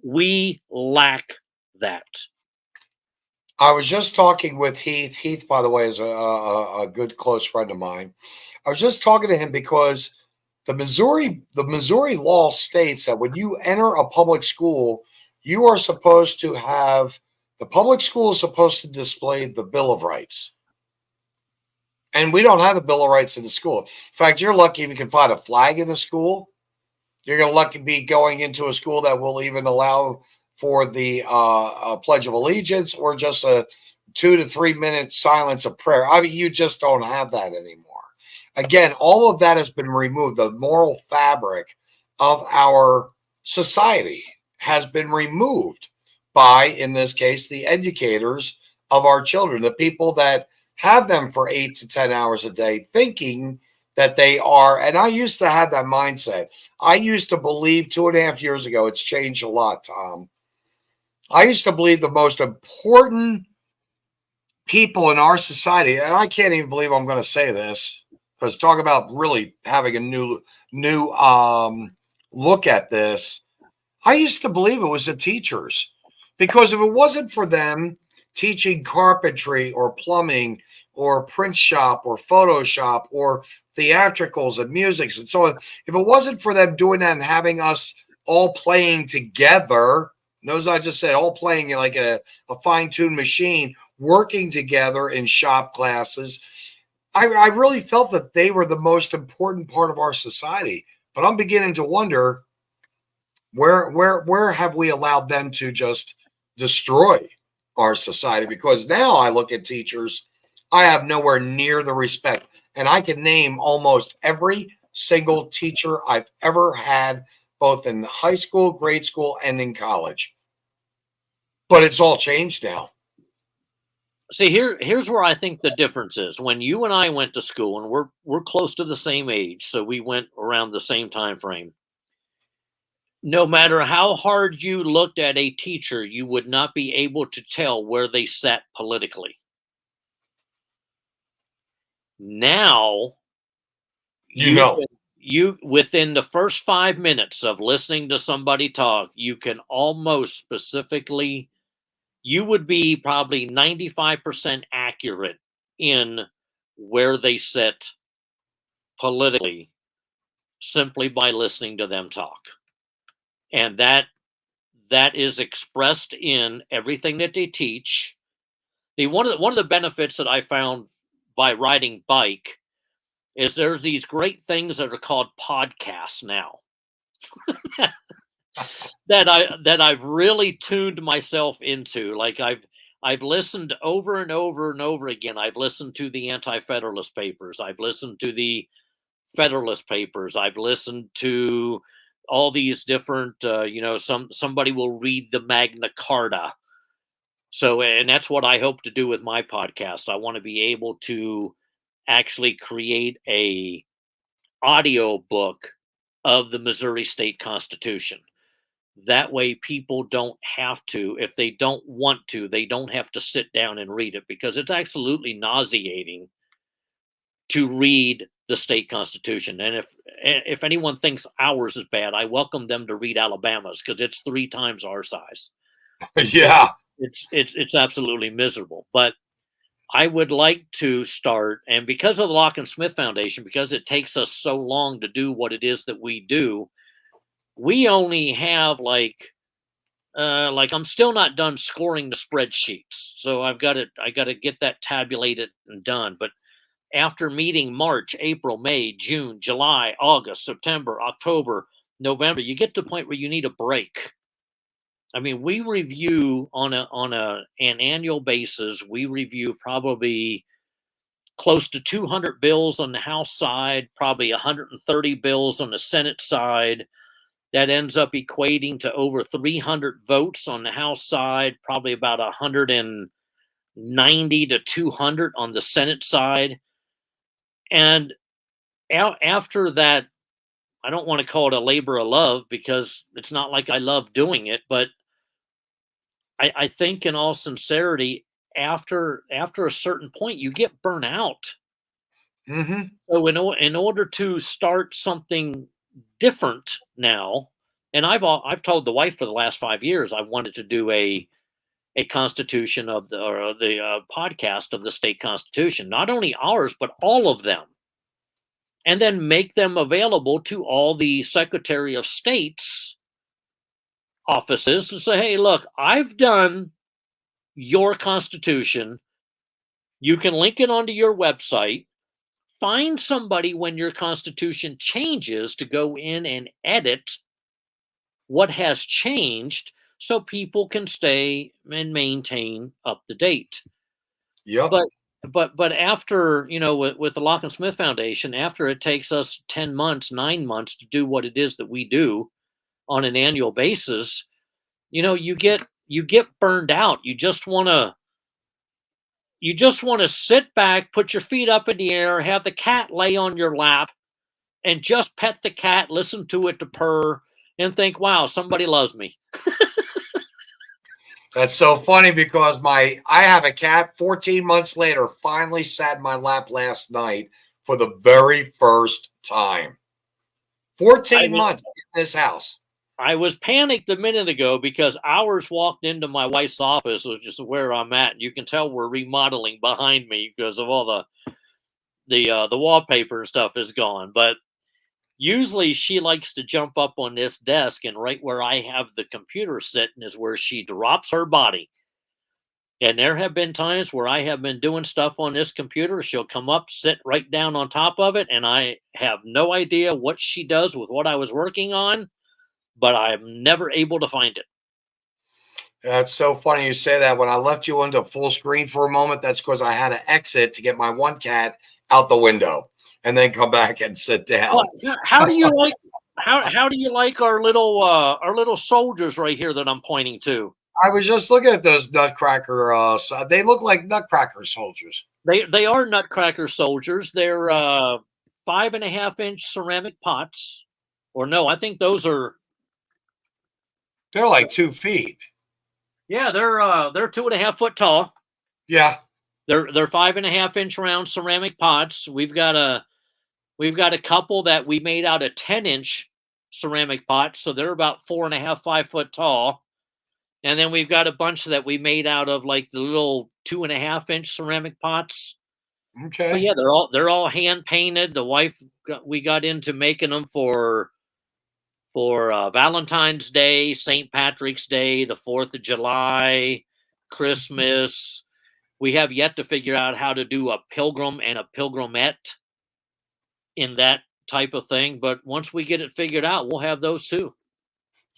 S2: We lack that.
S1: I was just talking with Heath. Heath, by the way, is a good close friend of mine. I was just talking to him because the Missouri law states that when you enter a public school, you are supposed to have, the public school is supposed to display the Bill of Rights. And we don't have a Bill of Rights in the school. In fact, you're lucky if you can find a flag in the school. You're going to lucky be going into a school that will even allow for the Pledge of Allegiance, or just a 2 to 3 minute silence of prayer. I mean, you just don't have that anymore. Again, all of that has been removed. The moral fabric of our society has been removed by, in this case, the educators of our children, the people that have them for 8 to 10 hours a day, thinking that they are. And I used to have that mindset. I used to believe 2.5 years ago, it's changed a lot, Tom. I used to believe the most important people in our society, and I can't even believe I'm going to say this, because talk about really having a new look at this. I used to believe it was the teachers, because if it wasn't for them teaching carpentry or plumbing or print shop or Photoshop or theatricals and musics and so on, if it wasn't for them doing that and having us all playing together, notice I just said all playing like a fine-tuned machine, working together in shop classes, I really felt that they were the most important part of our society. But I'm beginning to wonder, where have we allowed them to just destroy our society? Because now I look at teachers, I have nowhere near the respect. And I can name almost every single teacher I've ever had, both in high school, grade school, and in college. But it's all changed now.
S2: See, here's where I think the difference is. When you and I went to school, and we're close to the same age, so we went around the same time frame. No matter how hard you looked at a teacher, you would not be able to tell where they sat politically. Now, you within the first 5 minutes of listening to somebody talk, you can almost specifically, you would be probably 95% accurate in where they sit politically simply by listening to them talk. And that is expressed in everything that they teach. One of the benefits that I found by riding bike is there's these great things that are called podcasts now that I've really tuned myself into. Like I've listened over and over and over again. I've listened to the Anti-Federalist Papers. I've listened to the Federalist Papers. I've listened to all these different, somebody will read the Magna Carta. So, and that's what I hope to do with my podcast. I want to be able to actually create a audio book of the Missouri State Constitution. That way people don't have to, if they don't want to, they don't have to sit down and read it, because it's absolutely nauseating to read the state constitution. And if anyone thinks ours is bad, I welcome them to read Alabama's, because it's 3 times our size.
S1: Yeah.
S2: It's absolutely miserable. But I would like to start, and because of the Locke and Smith Foundation, because it takes us so long to do what it is that we do, we only have like I'm still not done scoring the spreadsheets. So I got to get that tabulated and done. But after meeting March, April, May, June, July, August, September, October, November, you get to the point where you need a break. I mean, we review on an annual basis. We review probably close to 200 bills on the House side, probably 130 bills on the Senate side. That ends up equating to over 300 votes on the House side, probably about 190 to 200 on the Senate side. And after that, I don't want to call it a labor of love, because it's not like I love doing it, but I think in all sincerity, after a certain point, you get burnt out.
S1: Mm-hmm.
S2: So in order to start something different now, and I've told the wife for the last 5 years I wanted to do a constitution of the podcast of the state constitution, not only ours but all of them, and then make them available to all the Secretary of State's offices and say, hey, look, I've done your constitution. You can link it onto your website. Find somebody when your constitution changes to go in and edit what has changed, so people can stay and maintain up to date.
S1: Yep.
S2: But after, with the Locke and Smith Foundation, after it takes us 10 months, 9 months to do what it is that we do on an annual basis, you get burned out. You just want to sit back, put your feet up in the air, have the cat lay on your lap, and just pet the cat, listen to it to purr, and think, wow, somebody loves me.
S1: That's so funny, because I have a cat 14 months later, finally sat in my lap last night for the very first time. 14 months in this house.
S2: I was panicked a minute ago because ours walked into my wife's office, which is where I'm at. You can tell we're remodeling behind me because of all the wallpaper and stuff is gone. But usually she likes to jump up on this desk, and right where I have the computer sitting is where she drops her body. And there have been times where I have been doing stuff on this computer. She'll come up, sit right down on top of it, and I have no idea what she does with what I was working on, but I'm never able to find it.
S1: That's so funny you say that. When I left you into full screen for a moment, that's because I had to exit to get my one cat out the window and then come back and sit down.
S2: Well, how do you like how do you like our little soldiers right here that I'm pointing to?
S1: I was just looking at those nutcracker. They look like nutcracker soldiers.
S2: They are nutcracker soldiers. They're 5.5-inch ceramic pots, or no, I think those are
S1: They're like 2 feet.
S2: Yeah, they're 2.5 foot tall.
S1: Yeah.
S2: They're 5.5 inch round ceramic pots. We've got a couple that we made out of 10-inch ceramic pots, so they're about 4.5, 5 foot tall. And then we've got a bunch that we made out of like the little 2.5 inch ceramic pots.
S1: Okay.
S2: But yeah, they're all hand painted. We got into making them for Valentine's Day, St. Patrick's Day, the 4th of July, Christmas. We have yet to figure out how to do a pilgrim and a pilgrimette in that type of thing. But once we get it figured out, we'll have those too.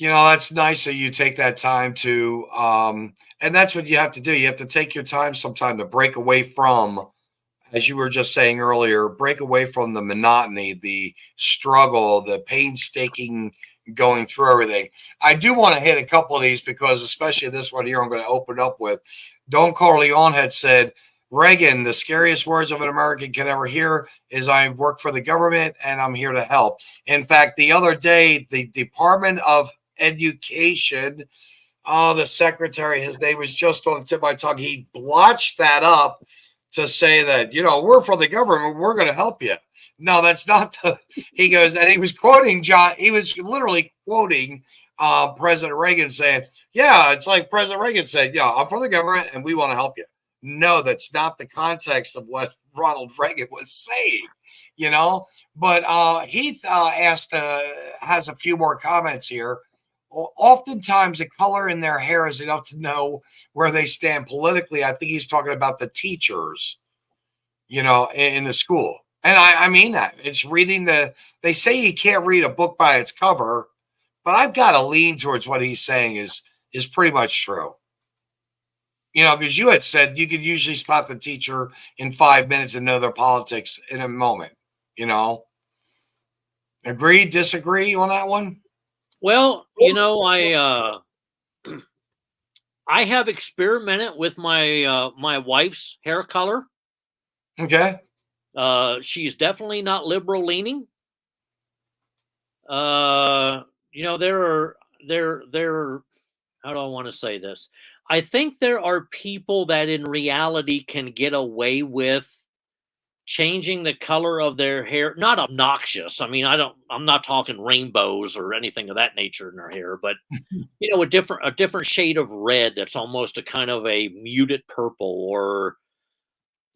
S1: That's nice that you take that time to, and that's what you have to do. You have to take your time sometime to break away from, as you were just saying earlier, break away from the monotony, the struggle, the painstaking going through everything. I do want to hit a couple of these because, especially this one here, I'm going to open up with. Don Corleone had said, Reagan, the scariest words of an American can ever hear is I work for the government and I'm here to help. In fact, the other day, the Department of Education, the secretary, his name was just on the tip of my tongue. He blotched that up to say that, we're for the government, we're going to help you. No, that's not he goes, and he was quoting he was literally quoting President Reagan saying, yeah, it's like President Reagan said, yeah, I'm for the government and we want to help you. No, that's not the context of what Ronald Reagan was saying, But Heath has a few more comments here. Oftentimes, the color in their hair is enough to know where they stand politically. I think he's talking about the teachers, in the school. And I mean that. It's reading they say you can't read a book by its cover, but I've got to lean towards what he's saying is pretty much true. Because you had said you could usually spot the teacher in 5 minutes and know their politics in a moment, Agree, disagree on that one?
S2: Well, I have experimented with my wife's hair color.
S1: Okay.
S2: She's definitely not liberal leaning. There are how do I want to say this? I think there are people that in reality can get away with changing the color of their hair. Not obnoxious. I mean, I'm not talking rainbows or anything of that nature in their hair, but a different shade of red that's almost a kind of a muted purple, or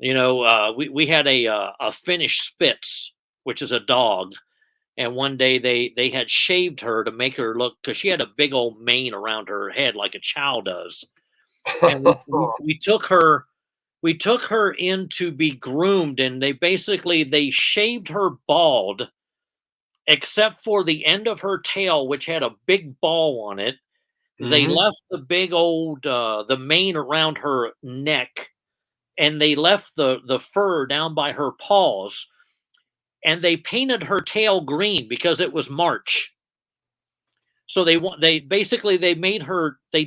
S2: we had a Finnish Spitz, which is a dog, and one day they had shaved her to make her look, because she had a big old mane around her head like a chow does, and we took her in to be groomed, and they shaved her bald except for the end of her tail, which had a big ball on it. Mm-hmm. They left the big old the mane around her neck, and they left the fur down by her paws, and they painted her tail green because it was March. So they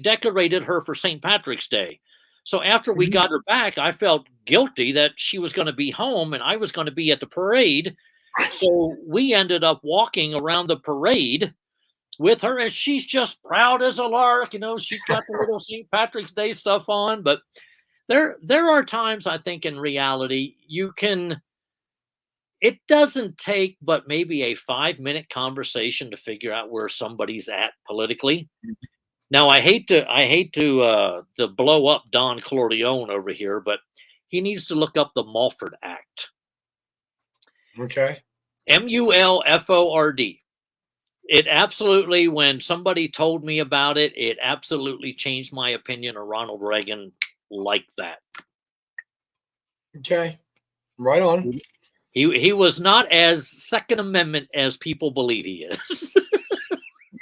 S2: decorated her for St. Patrick's Day. So after we got her back, I felt guilty that she was going to be home and I was going to be at the parade. So we ended up walking around the parade with her, and she's just proud as a lark. She's got the little St. Patrick's Day stuff on. But there are times, I think, in reality, it doesn't take but maybe a 5-minute conversation to figure out where somebody's at politically. Now, I hate to blow up Don Corleone over here, but he needs to look up the Mulford Act.
S1: Okay.
S2: MULFORD. It absolutely, when somebody told me about it, it absolutely changed my opinion of Ronald Reagan like that.
S1: Okay. Right on.
S2: He was not as Second Amendment as people believe he is.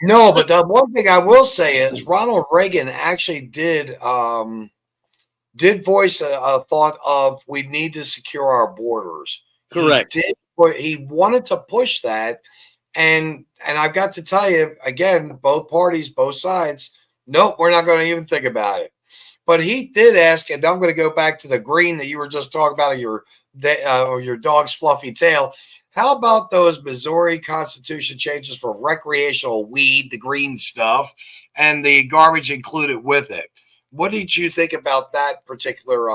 S1: No, but the one thing I will say is Ronald Reagan actually did voice a thought of we need to secure our borders.
S2: Correct.
S1: He wanted to push that, and I've got to tell you again, both parties, both sides, nope, we're not going to even think about it. But he did ask, and I'm going to go back to the green that you were just talking about, your dog's fluffy tail. How about those Missouri Constitution changes for recreational weed, the green stuff, and the garbage included with it. What did you think about that particular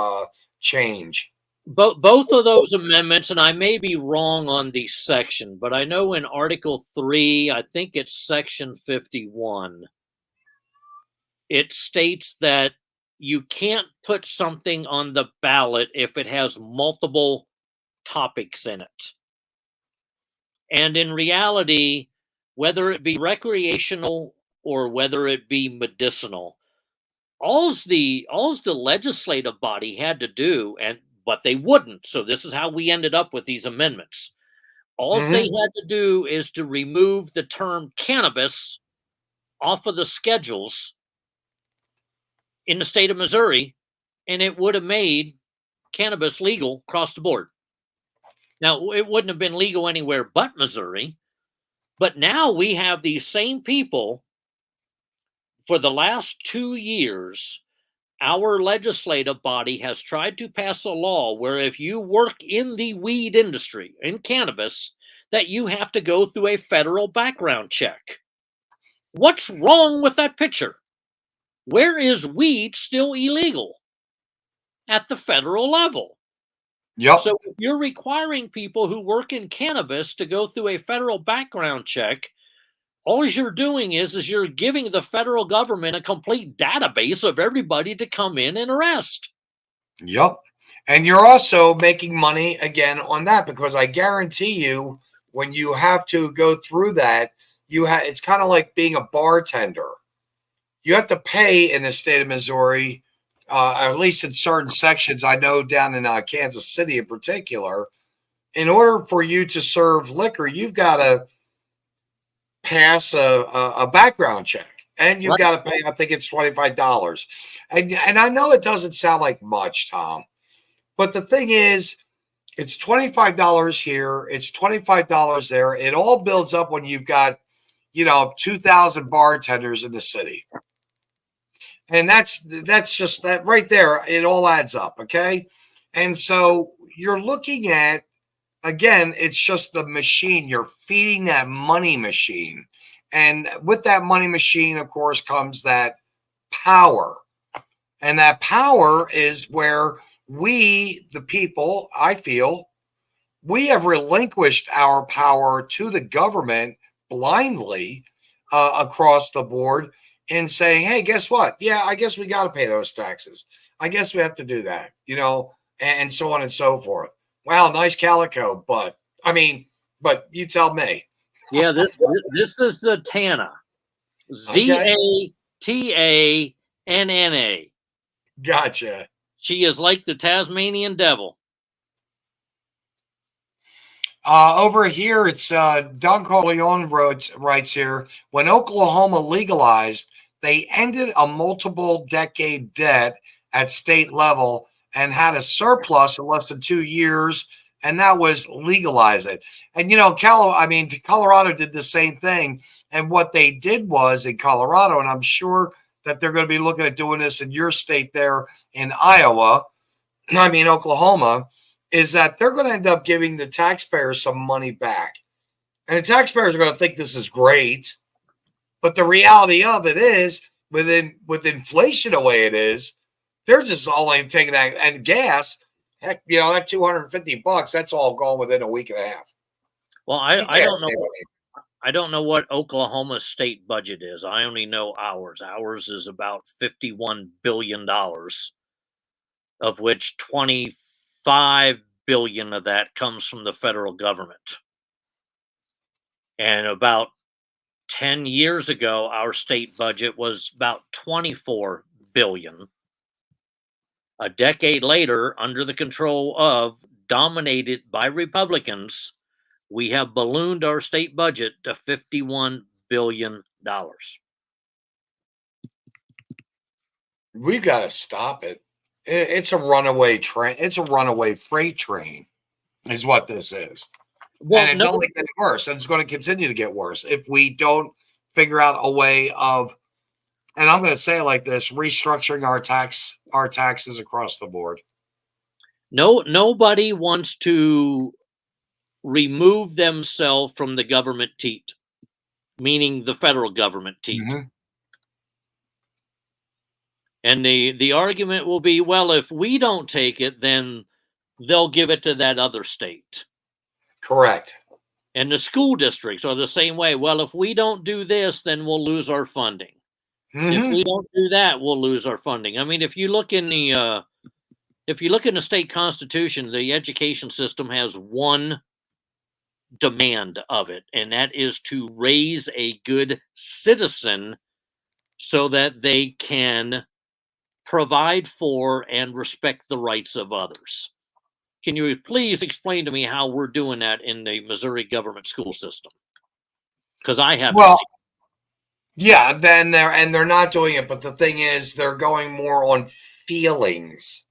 S1: change?
S2: Both of those amendments, and I may be wrong on the section, but I know in Article 3, I think it's Section 51, it states that you can't put something on the ballot if it has multiple topics in it. And in reality, whether it be recreational or whether it be medicinal, all's the legislative body had to do, but they wouldn't. So this is how we ended up with these amendments. All they had to do is to remove the term cannabis off of the schedules in the state of Missouri, and it would have made cannabis legal across the board. Now, it wouldn't have been legal anywhere but Missouri, but now we have these same people. For the last 2 years, our legislative body has tried to pass a law where if you work in the weed industry, in cannabis, that you have to go through a federal background check. What's wrong with that picture? Where is weed still illegal? At the federal level.
S1: Yep.
S2: So if you're requiring people who work in cannabis to go through a federal background check, all you're doing is you're giving the federal government a complete database of everybody to come in and arrest.
S1: Yep. And you're also making money again on that, because I guarantee you, when you have to go through that, it's kind of like being a bartender. You have to pay in the state of Missouri, at least in certain sections. I know down in Kansas City in particular, in order for you to serve liquor, you've got to pass a background check, and you've got to pay, I think it's $25. And I know it doesn't sound like much, Tom, but the thing is, it's $25 here, it's $25 there. It all builds up when you've got, 2,000 bartenders in the city. And that's just that right there. It all adds up. Okay. And so you're looking at, again, it's just the machine. You're feeding that money machine. And with that money machine, of course, comes that power. And that power is where we, the people, I feel, we have relinquished our power to the government blindly across the board in saying, hey, guess what? Yeah, I guess we got to pay those taxes. I guess we have to do that, and so on and so forth. Wow, nice calico, but you tell me.
S2: Yeah, this is the Tana. Zatanna.
S1: Gotcha.
S2: She is like the Tasmanian devil.
S1: Over here, it's Don Corleone writes here, when Oklahoma legalized, they ended a multiple decade debt at state level and had a surplus in less than 2 years, and that was legalize it. And Colorado did the same thing. And what they did was in Colorado, and I'm sure that they're going to be looking at doing this in your state there in Oklahoma, is that they're going to end up giving the taxpayers some money back. And the taxpayers are going to think this is great. But the reality of it is, with inflation the way it is, they're just only taking that. And gas, heck, that $250, that's all gone within a week and a half.
S2: Well, I don't know. I don't know what Oklahoma's state budget is. I only know ours. Ours is about $51 billion, of which 25 billion of that comes from the federal government. And about 10 years ago, our state budget was about 24 billion. A decade later, under the control of, dominated by Republicans, we have ballooned our state budget to $51 billion.
S1: We've got to stop it. It's a runaway train. It's a runaway freight train is what this is. Well, and it's only getting worse, and it's going to continue to get worse if we don't figure out a way of, and I'm going to say it like this, restructuring our taxes across the board.
S2: Nobody wants to remove themselves from the government teat, meaning the federal government teat. Mm-hmm. And the argument will be, well, if we don't take it, then they'll give it to that other state.
S1: Correct.
S2: And the school districts are the same way. Well, if we don't do this, then we'll lose our funding. If we don't do that, we'll lose our funding. I mean, if you look in the state constitution, the education system has one demand of it, and that is to raise a good citizen so that they can provide for and respect the rights of others. Can you please explain to me how we're doing that in the Missouri government school system? Because I haven't seen it.
S1: Yeah, then they're not doing it, but the thing is, they're going more on feelings,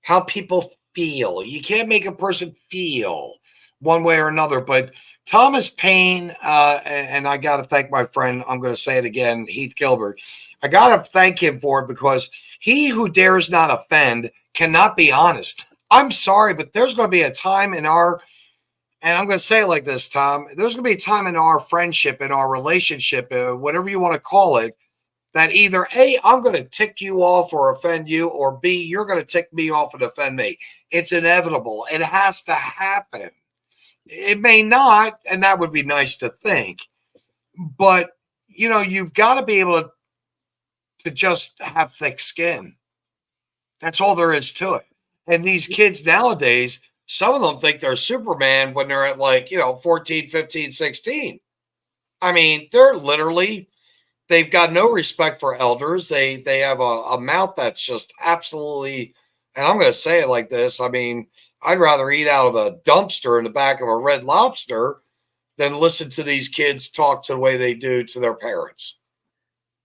S1: how people feel. You can't make a person feel one way or another. But Thomas Paine, and I got to thank my friend, I'm going to say it again, Heath Gilbert. I got to thank him for it, because he who dares not offend cannot be honest. I'm sorry, but there's going to be a time in our, and I'm going to say it like this, Tom, there's going to be a time in our friendship, in our relationship, whatever you want to call it, that either A, I'm going to tick you off or offend you, or B, you're going to tick me off and offend me. It's inevitable. It has to happen. It may not, and that would be nice to think, but you've got to be able to just have thick skin. That's all there is to it. And these kids nowadays, some of them think they're Superman when they're at 14, 15, 16. I mean, they've got no respect for elders. They have a mouth that's just absolutely, and I'm going to say it like this. I mean, I'd rather eat out of a dumpster in the back of a Red Lobster than listen to these kids talk to the way they do to their parents.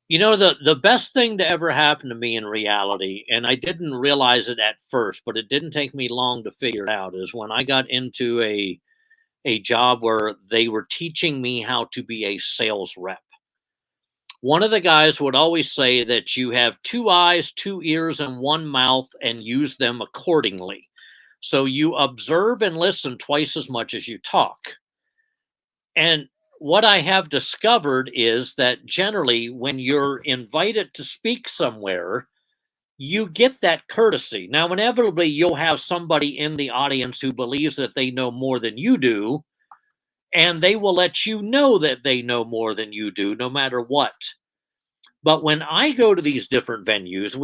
S2: The best thing to ever happen to me in reality, and I didn't realize it at first, but it didn't take me long to figure it out, is when I got into a job where they were teaching me how to be a sales rep. One of the guys would always say that you have 2 eyes, 2 ears, and 1 mouth, and use them accordingly. So you observe and listen twice as much as you talk. And what I have discovered is that generally when you're invited to speak somewhere, you get that courtesy. Now, inevitably, you'll have somebody in the audience who believes that they know more than you do, and they will let you know that they know more than you do, no matter what. But when I go to these different venues,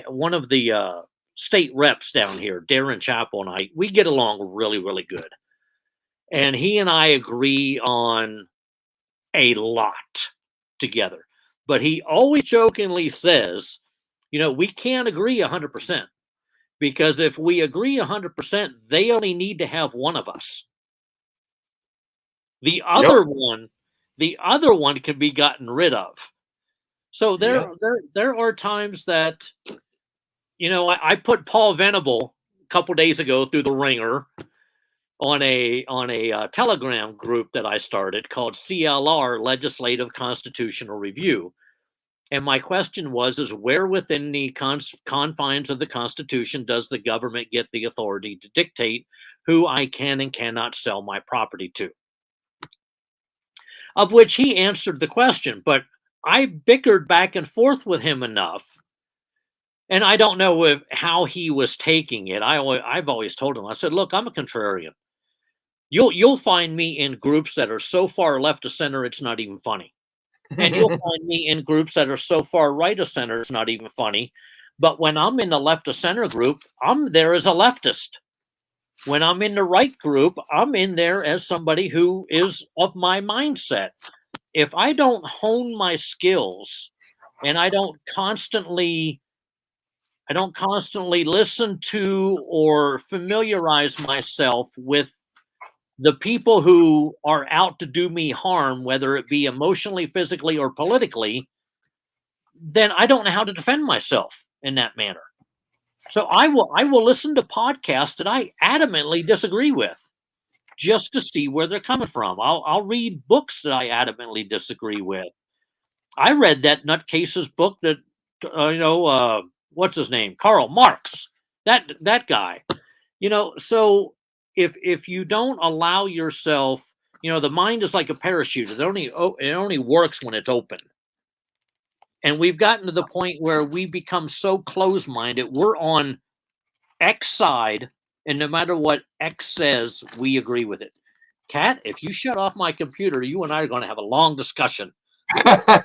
S2: one of the state reps down here, Darren Chappell, and we get along really, really good. And he and I agree on a lot together. But he always jokingly says, we can't agree 100%, because if we agree 100%, they only need to have one of us. The other one can be gotten rid of. So there are times that, I put Paul Venable a couple days ago through the ringer on a Telegram group that I started called CLR, Legislative Constitutional Review. And my question is where within the confines of the Constitution does the government get the authority to dictate who I can and cannot sell my property to? Of which he answered the question, but I bickered back and forth with him enough, and I don't know how he was taking it. I've always told him, I said, look, I'm a contrarian. You'll find me in groups that are so far left of center, it's not even funny. And you'll find me in groups that are so far right of center, it's not even funny. But when I'm in the left of center group, I'm there as a leftist. When I'm in the right group, I'm in there as somebody who is of my mindset. If I don't hone my skills and I don't constantly listen to or familiarize myself with the people who are out to do me harm, whether it be emotionally, physically, or politically, then I don't know how to defend myself in that manner. So I will listen to podcasts that I adamantly disagree with just to see where they're coming from. I'll read books that I adamantly disagree with. I read that nutcase's book that, what's his name? Karl Marx, that guy, so if you don't allow yourself, the mind is like a parachute. It only works when it's open. And we've gotten to the point where we become so close-minded. We're on X side, and no matter what X says, we agree with it. Kat, if you shut off my computer, you and I are going to have a long discussion.
S1: Well,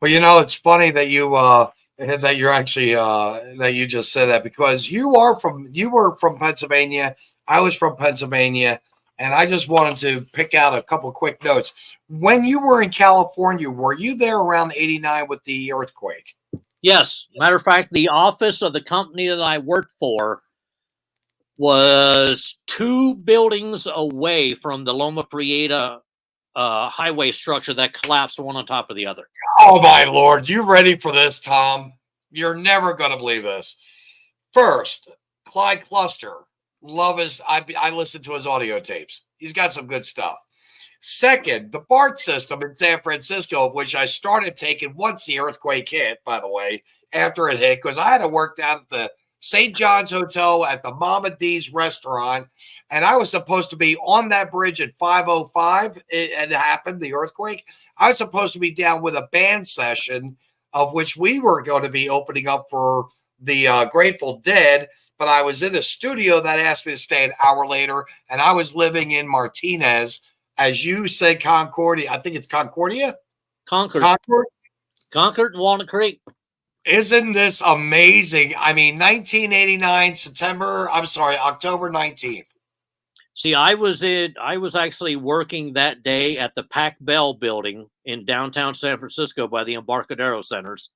S1: you know, it's funny that you're actually that you just said that, because you were from Pennsylvania. I was from Pennsylvania, and I just wanted to pick out a couple quick notes. When you were in California, were you there around '89 with the earthquake?
S2: Yes. Matter of fact, the office of the company that I worked for was 2 buildings away from the Loma Prieta highway structure that collapsed one on top of the other.
S1: Oh my Lord, you ready for this, Tom? You're never going to believe this. First, Clyde Cluster. I listened to his audio tapes. He's got some good stuff. Second, the BART system in San Francisco, of which I started taking once the earthquake hit, by the way, after it hit, because I had to work down at the St. John's Hotel at the Mama D's restaurant, and I was supposed to be on that bridge at 5:05. It happened, the earthquake. I was supposed to be down with a band session, of which we were going to be opening up for the Grateful Dead, but I was in a studio that asked me to stay an hour later, and I was living in Martinez, as you said, Concordia. I think it's Concordia?
S2: Concord and Walnut Creek.
S1: Isn't this amazing? I mean, 1989, October 19th.
S2: See, I was actually working that day at the Pac Bell building in downtown San Francisco by the Embarcadero Centers.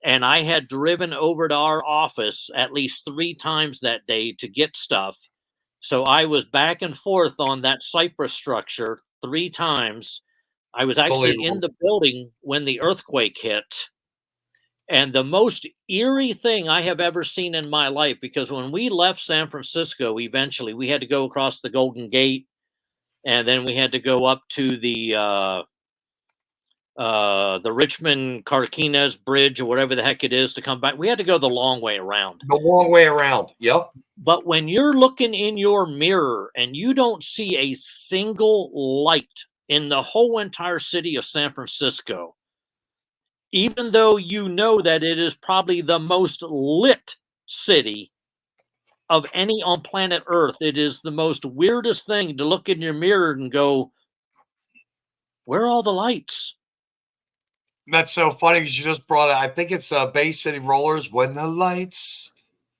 S2: And I had driven over to our office at least 3 times that day to get stuff. So I was back and forth on that Cypress structure 3 times. I was actually in the building when the earthquake hit. And the most eerie thing I have ever seen in my life, because when we left San Francisco, eventually we had to go across the Golden Gate, and then we had to go up to the Richmond Carquinez Bridge or whatever the heck it is to come back. We had to go the long way around.
S1: The long way around. Yep.
S2: But when you're looking in your mirror and you don't see a single light in the whole entire city of San Francisco, even though you know that it is probably the most lit city of any on planet Earth, it is the most weirdest thing to look in your mirror and go, where are all the lights?
S1: That's so funny because you just brought it. I think it's Bay City Rollers. When the lights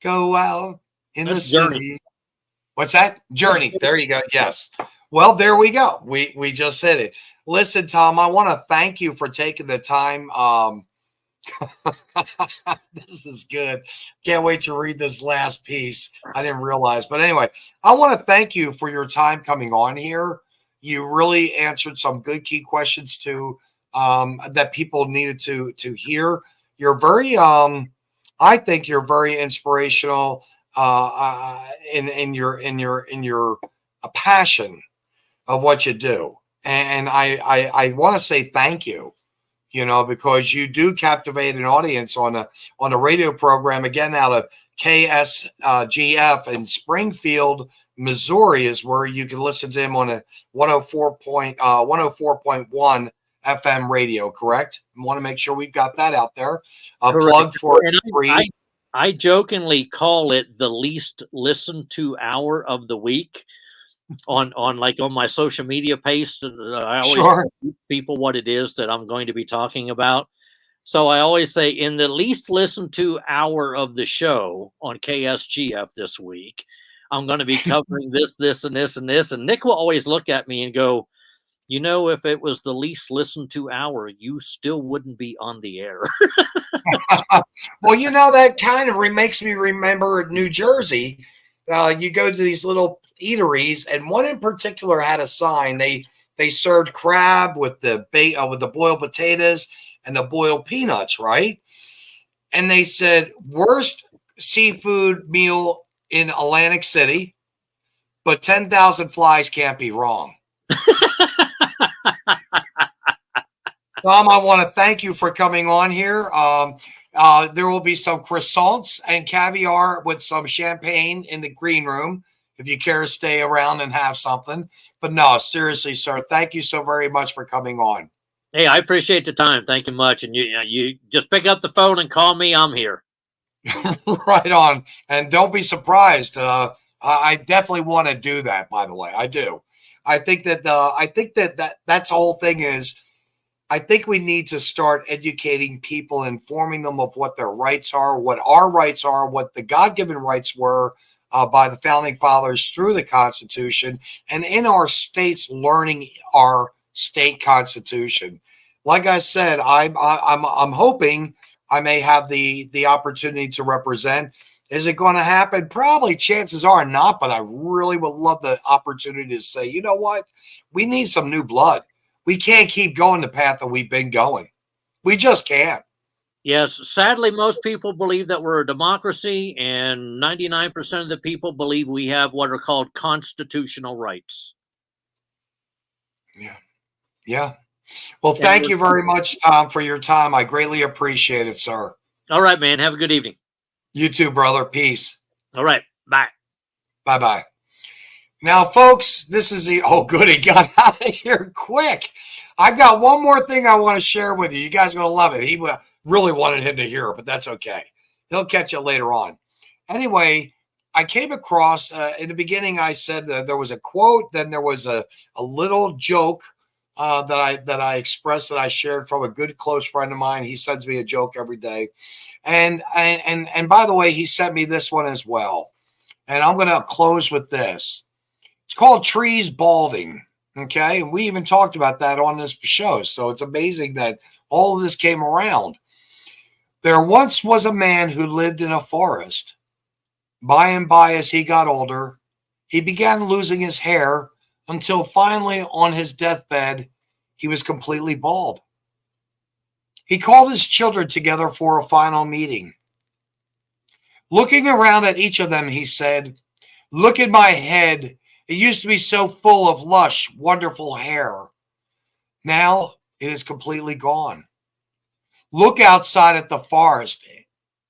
S1: go out in the city. What's that? Journey. There you go. Yes. Well, there we go. We just hit it. Listen, Tom, I want to thank you for taking the time. This is good. Can't wait to read this last piece. I didn't realize. But anyway, I want to thank you for your time coming on here. You really answered some good key questions that people needed to hear. You're very, I think you're very inspirational in your passion of what you do. And I want to say thank you, because you do captivate an audience on a radio program, again, out of KSGF in Springfield, Missouri, is where you can listen to him on a 104.1 FM radio, correct? I want to make sure we've got that out there. A plug for free.
S2: I jokingly call it the least listened to hour of the week on my social media page. I always tell people what it is that I'm going to be talking about. So I always say, in the least listened to hour of the show on KSGF this week, I'm going to be covering this, and this, and this. And Nick will always look at me and go, if it was the least listened to hour, you still wouldn't be on the air.
S1: Well, that kind of makes me remember New Jersey. You go to these little eateries, and one in particular had a sign. They served crab with the boiled potatoes and the boiled peanuts, right? And they said, worst seafood meal in Atlantic City, but 10,000 flies can't be wrong. Tom, I want to thank you for coming on here. There will be some croissants and caviar with some champagne in the green room if you care to stay around and have something. But no, seriously, sir, thank you so very much for coming on.
S2: Hey, I appreciate the time. Thank you much. And you just pick up the phone and call me. I'm here.
S1: Right on. And don't be surprised. I definitely want to do that, by the way. I do. I think that that's the whole thing is, I think we need to start educating people, informing them of what their rights are, what our rights are, what the God-given rights were by the founding fathers through the Constitution, and in our states learning our state constitution. Like I said, I'm hoping I may have the opportunity to represent. Is it going to happen? Probably, chances are not, but I really would love the opportunity to say, you know what? We need some new blood. We can't keep going the path that we've been going. We just can't.
S2: Yes, sadly, most people believe that we're a democracy, and 99% of the people believe we have what are called constitutional rights.
S1: Yeah. Yeah. Well, thank you very much, Tom, for your time. I greatly appreciate it, sir.
S2: All right, man. Have a good evening.
S1: You too, brother. Peace.
S2: All right. Bye.
S1: Bye-bye. Now, folks, this is the... Oh, good. He got out of here quick. I've got one more thing I want to share with you. You guys are going to love it. He really wanted him to hear it, but that's okay. He'll catch it later on. Anyway, I came across... in the beginning, I said there was a quote. Then there was a little joke that I expressed, that I shared from a good close friend of mine. He sends me a joke every day. And by the way, he sent me this one as well. And I'm going to close with this. It's called Trees Balding. Okay. And we even talked about that on this show. So it's amazing that all of this came around. There once was a man who lived in a forest. By and by, as he got older, he began losing his hair until finally on his deathbed, he was completely bald. He called his children together for a final meeting. Looking around at each of them, he said, "Look at my head. It used to be so full of lush, wonderful hair. Now it is completely gone. Look outside at the forest.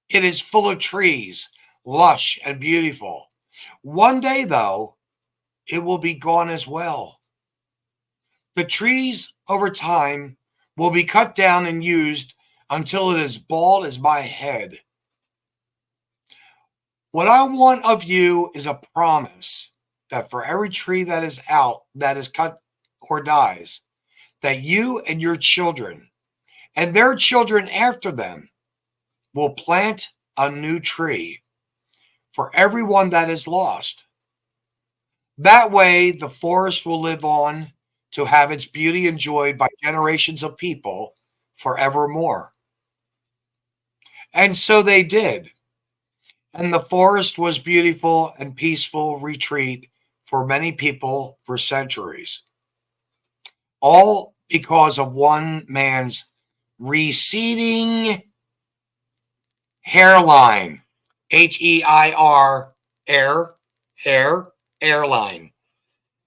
S1: It is full of trees, lush and beautiful. One day, though, it will be gone as well. The trees, over time, will be cut down and used until it is bald as my head. What I want of you is a promise that for every tree that is cut or dies, that you and your children and their children after them will plant a new tree for everyone that is lost. That way, the forest will live on to have its beauty enjoyed by generations of people forevermore." And so they did. And the forest was beautiful and peaceful retreat for many people for centuries. All because of one man's receding hairline. H-E-I-R, hairline.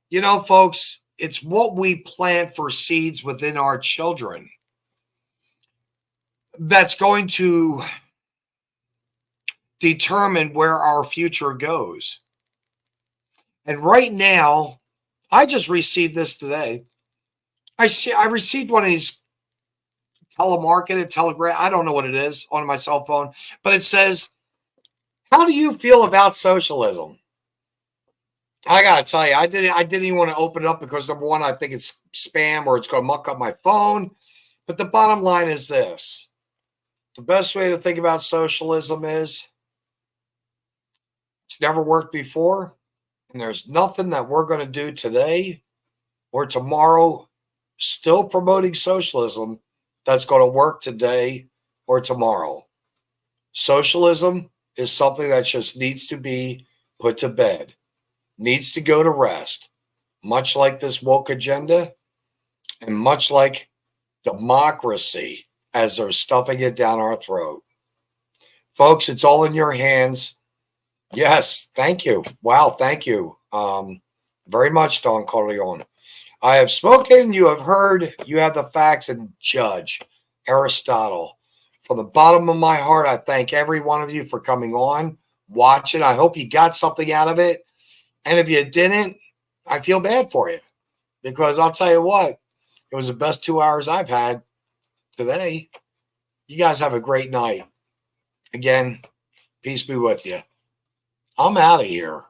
S1: You know, folks, it's what we plant for seeds within our children that's going to determine where our future goes. And right now, I just received this today. I received one of these telegram. I don't know what it is on my cell phone, but it says, "How do you feel about socialism?" I gotta tell you, I didn't even want to open it up because, number one, I think it's spam or it's going to muck up my phone. But the bottom line is this: the best way to think about socialism is it's never worked before, and there's nothing that we're going to do today or tomorrow still promoting socialism that's going to work today or tomorrow. Socialism is something that just needs to be put to bed, needs to go to rest, much like this woke agenda and much like democracy as they're stuffing it down our throat. Folks, it's all in your hands. Yes, thank you. Wow, thank you very much, Don Corleone. I have spoken, you have heard, you have the facts, and Judge Aristotle. From the bottom of my heart, I thank every one of you for coming on, watching. I hope you got something out of it. And if you didn't, I feel bad for you. Because I'll tell you what, It was the best 2 hours I've had today. You guys have a great night. Again, peace be with you. I'm out of here.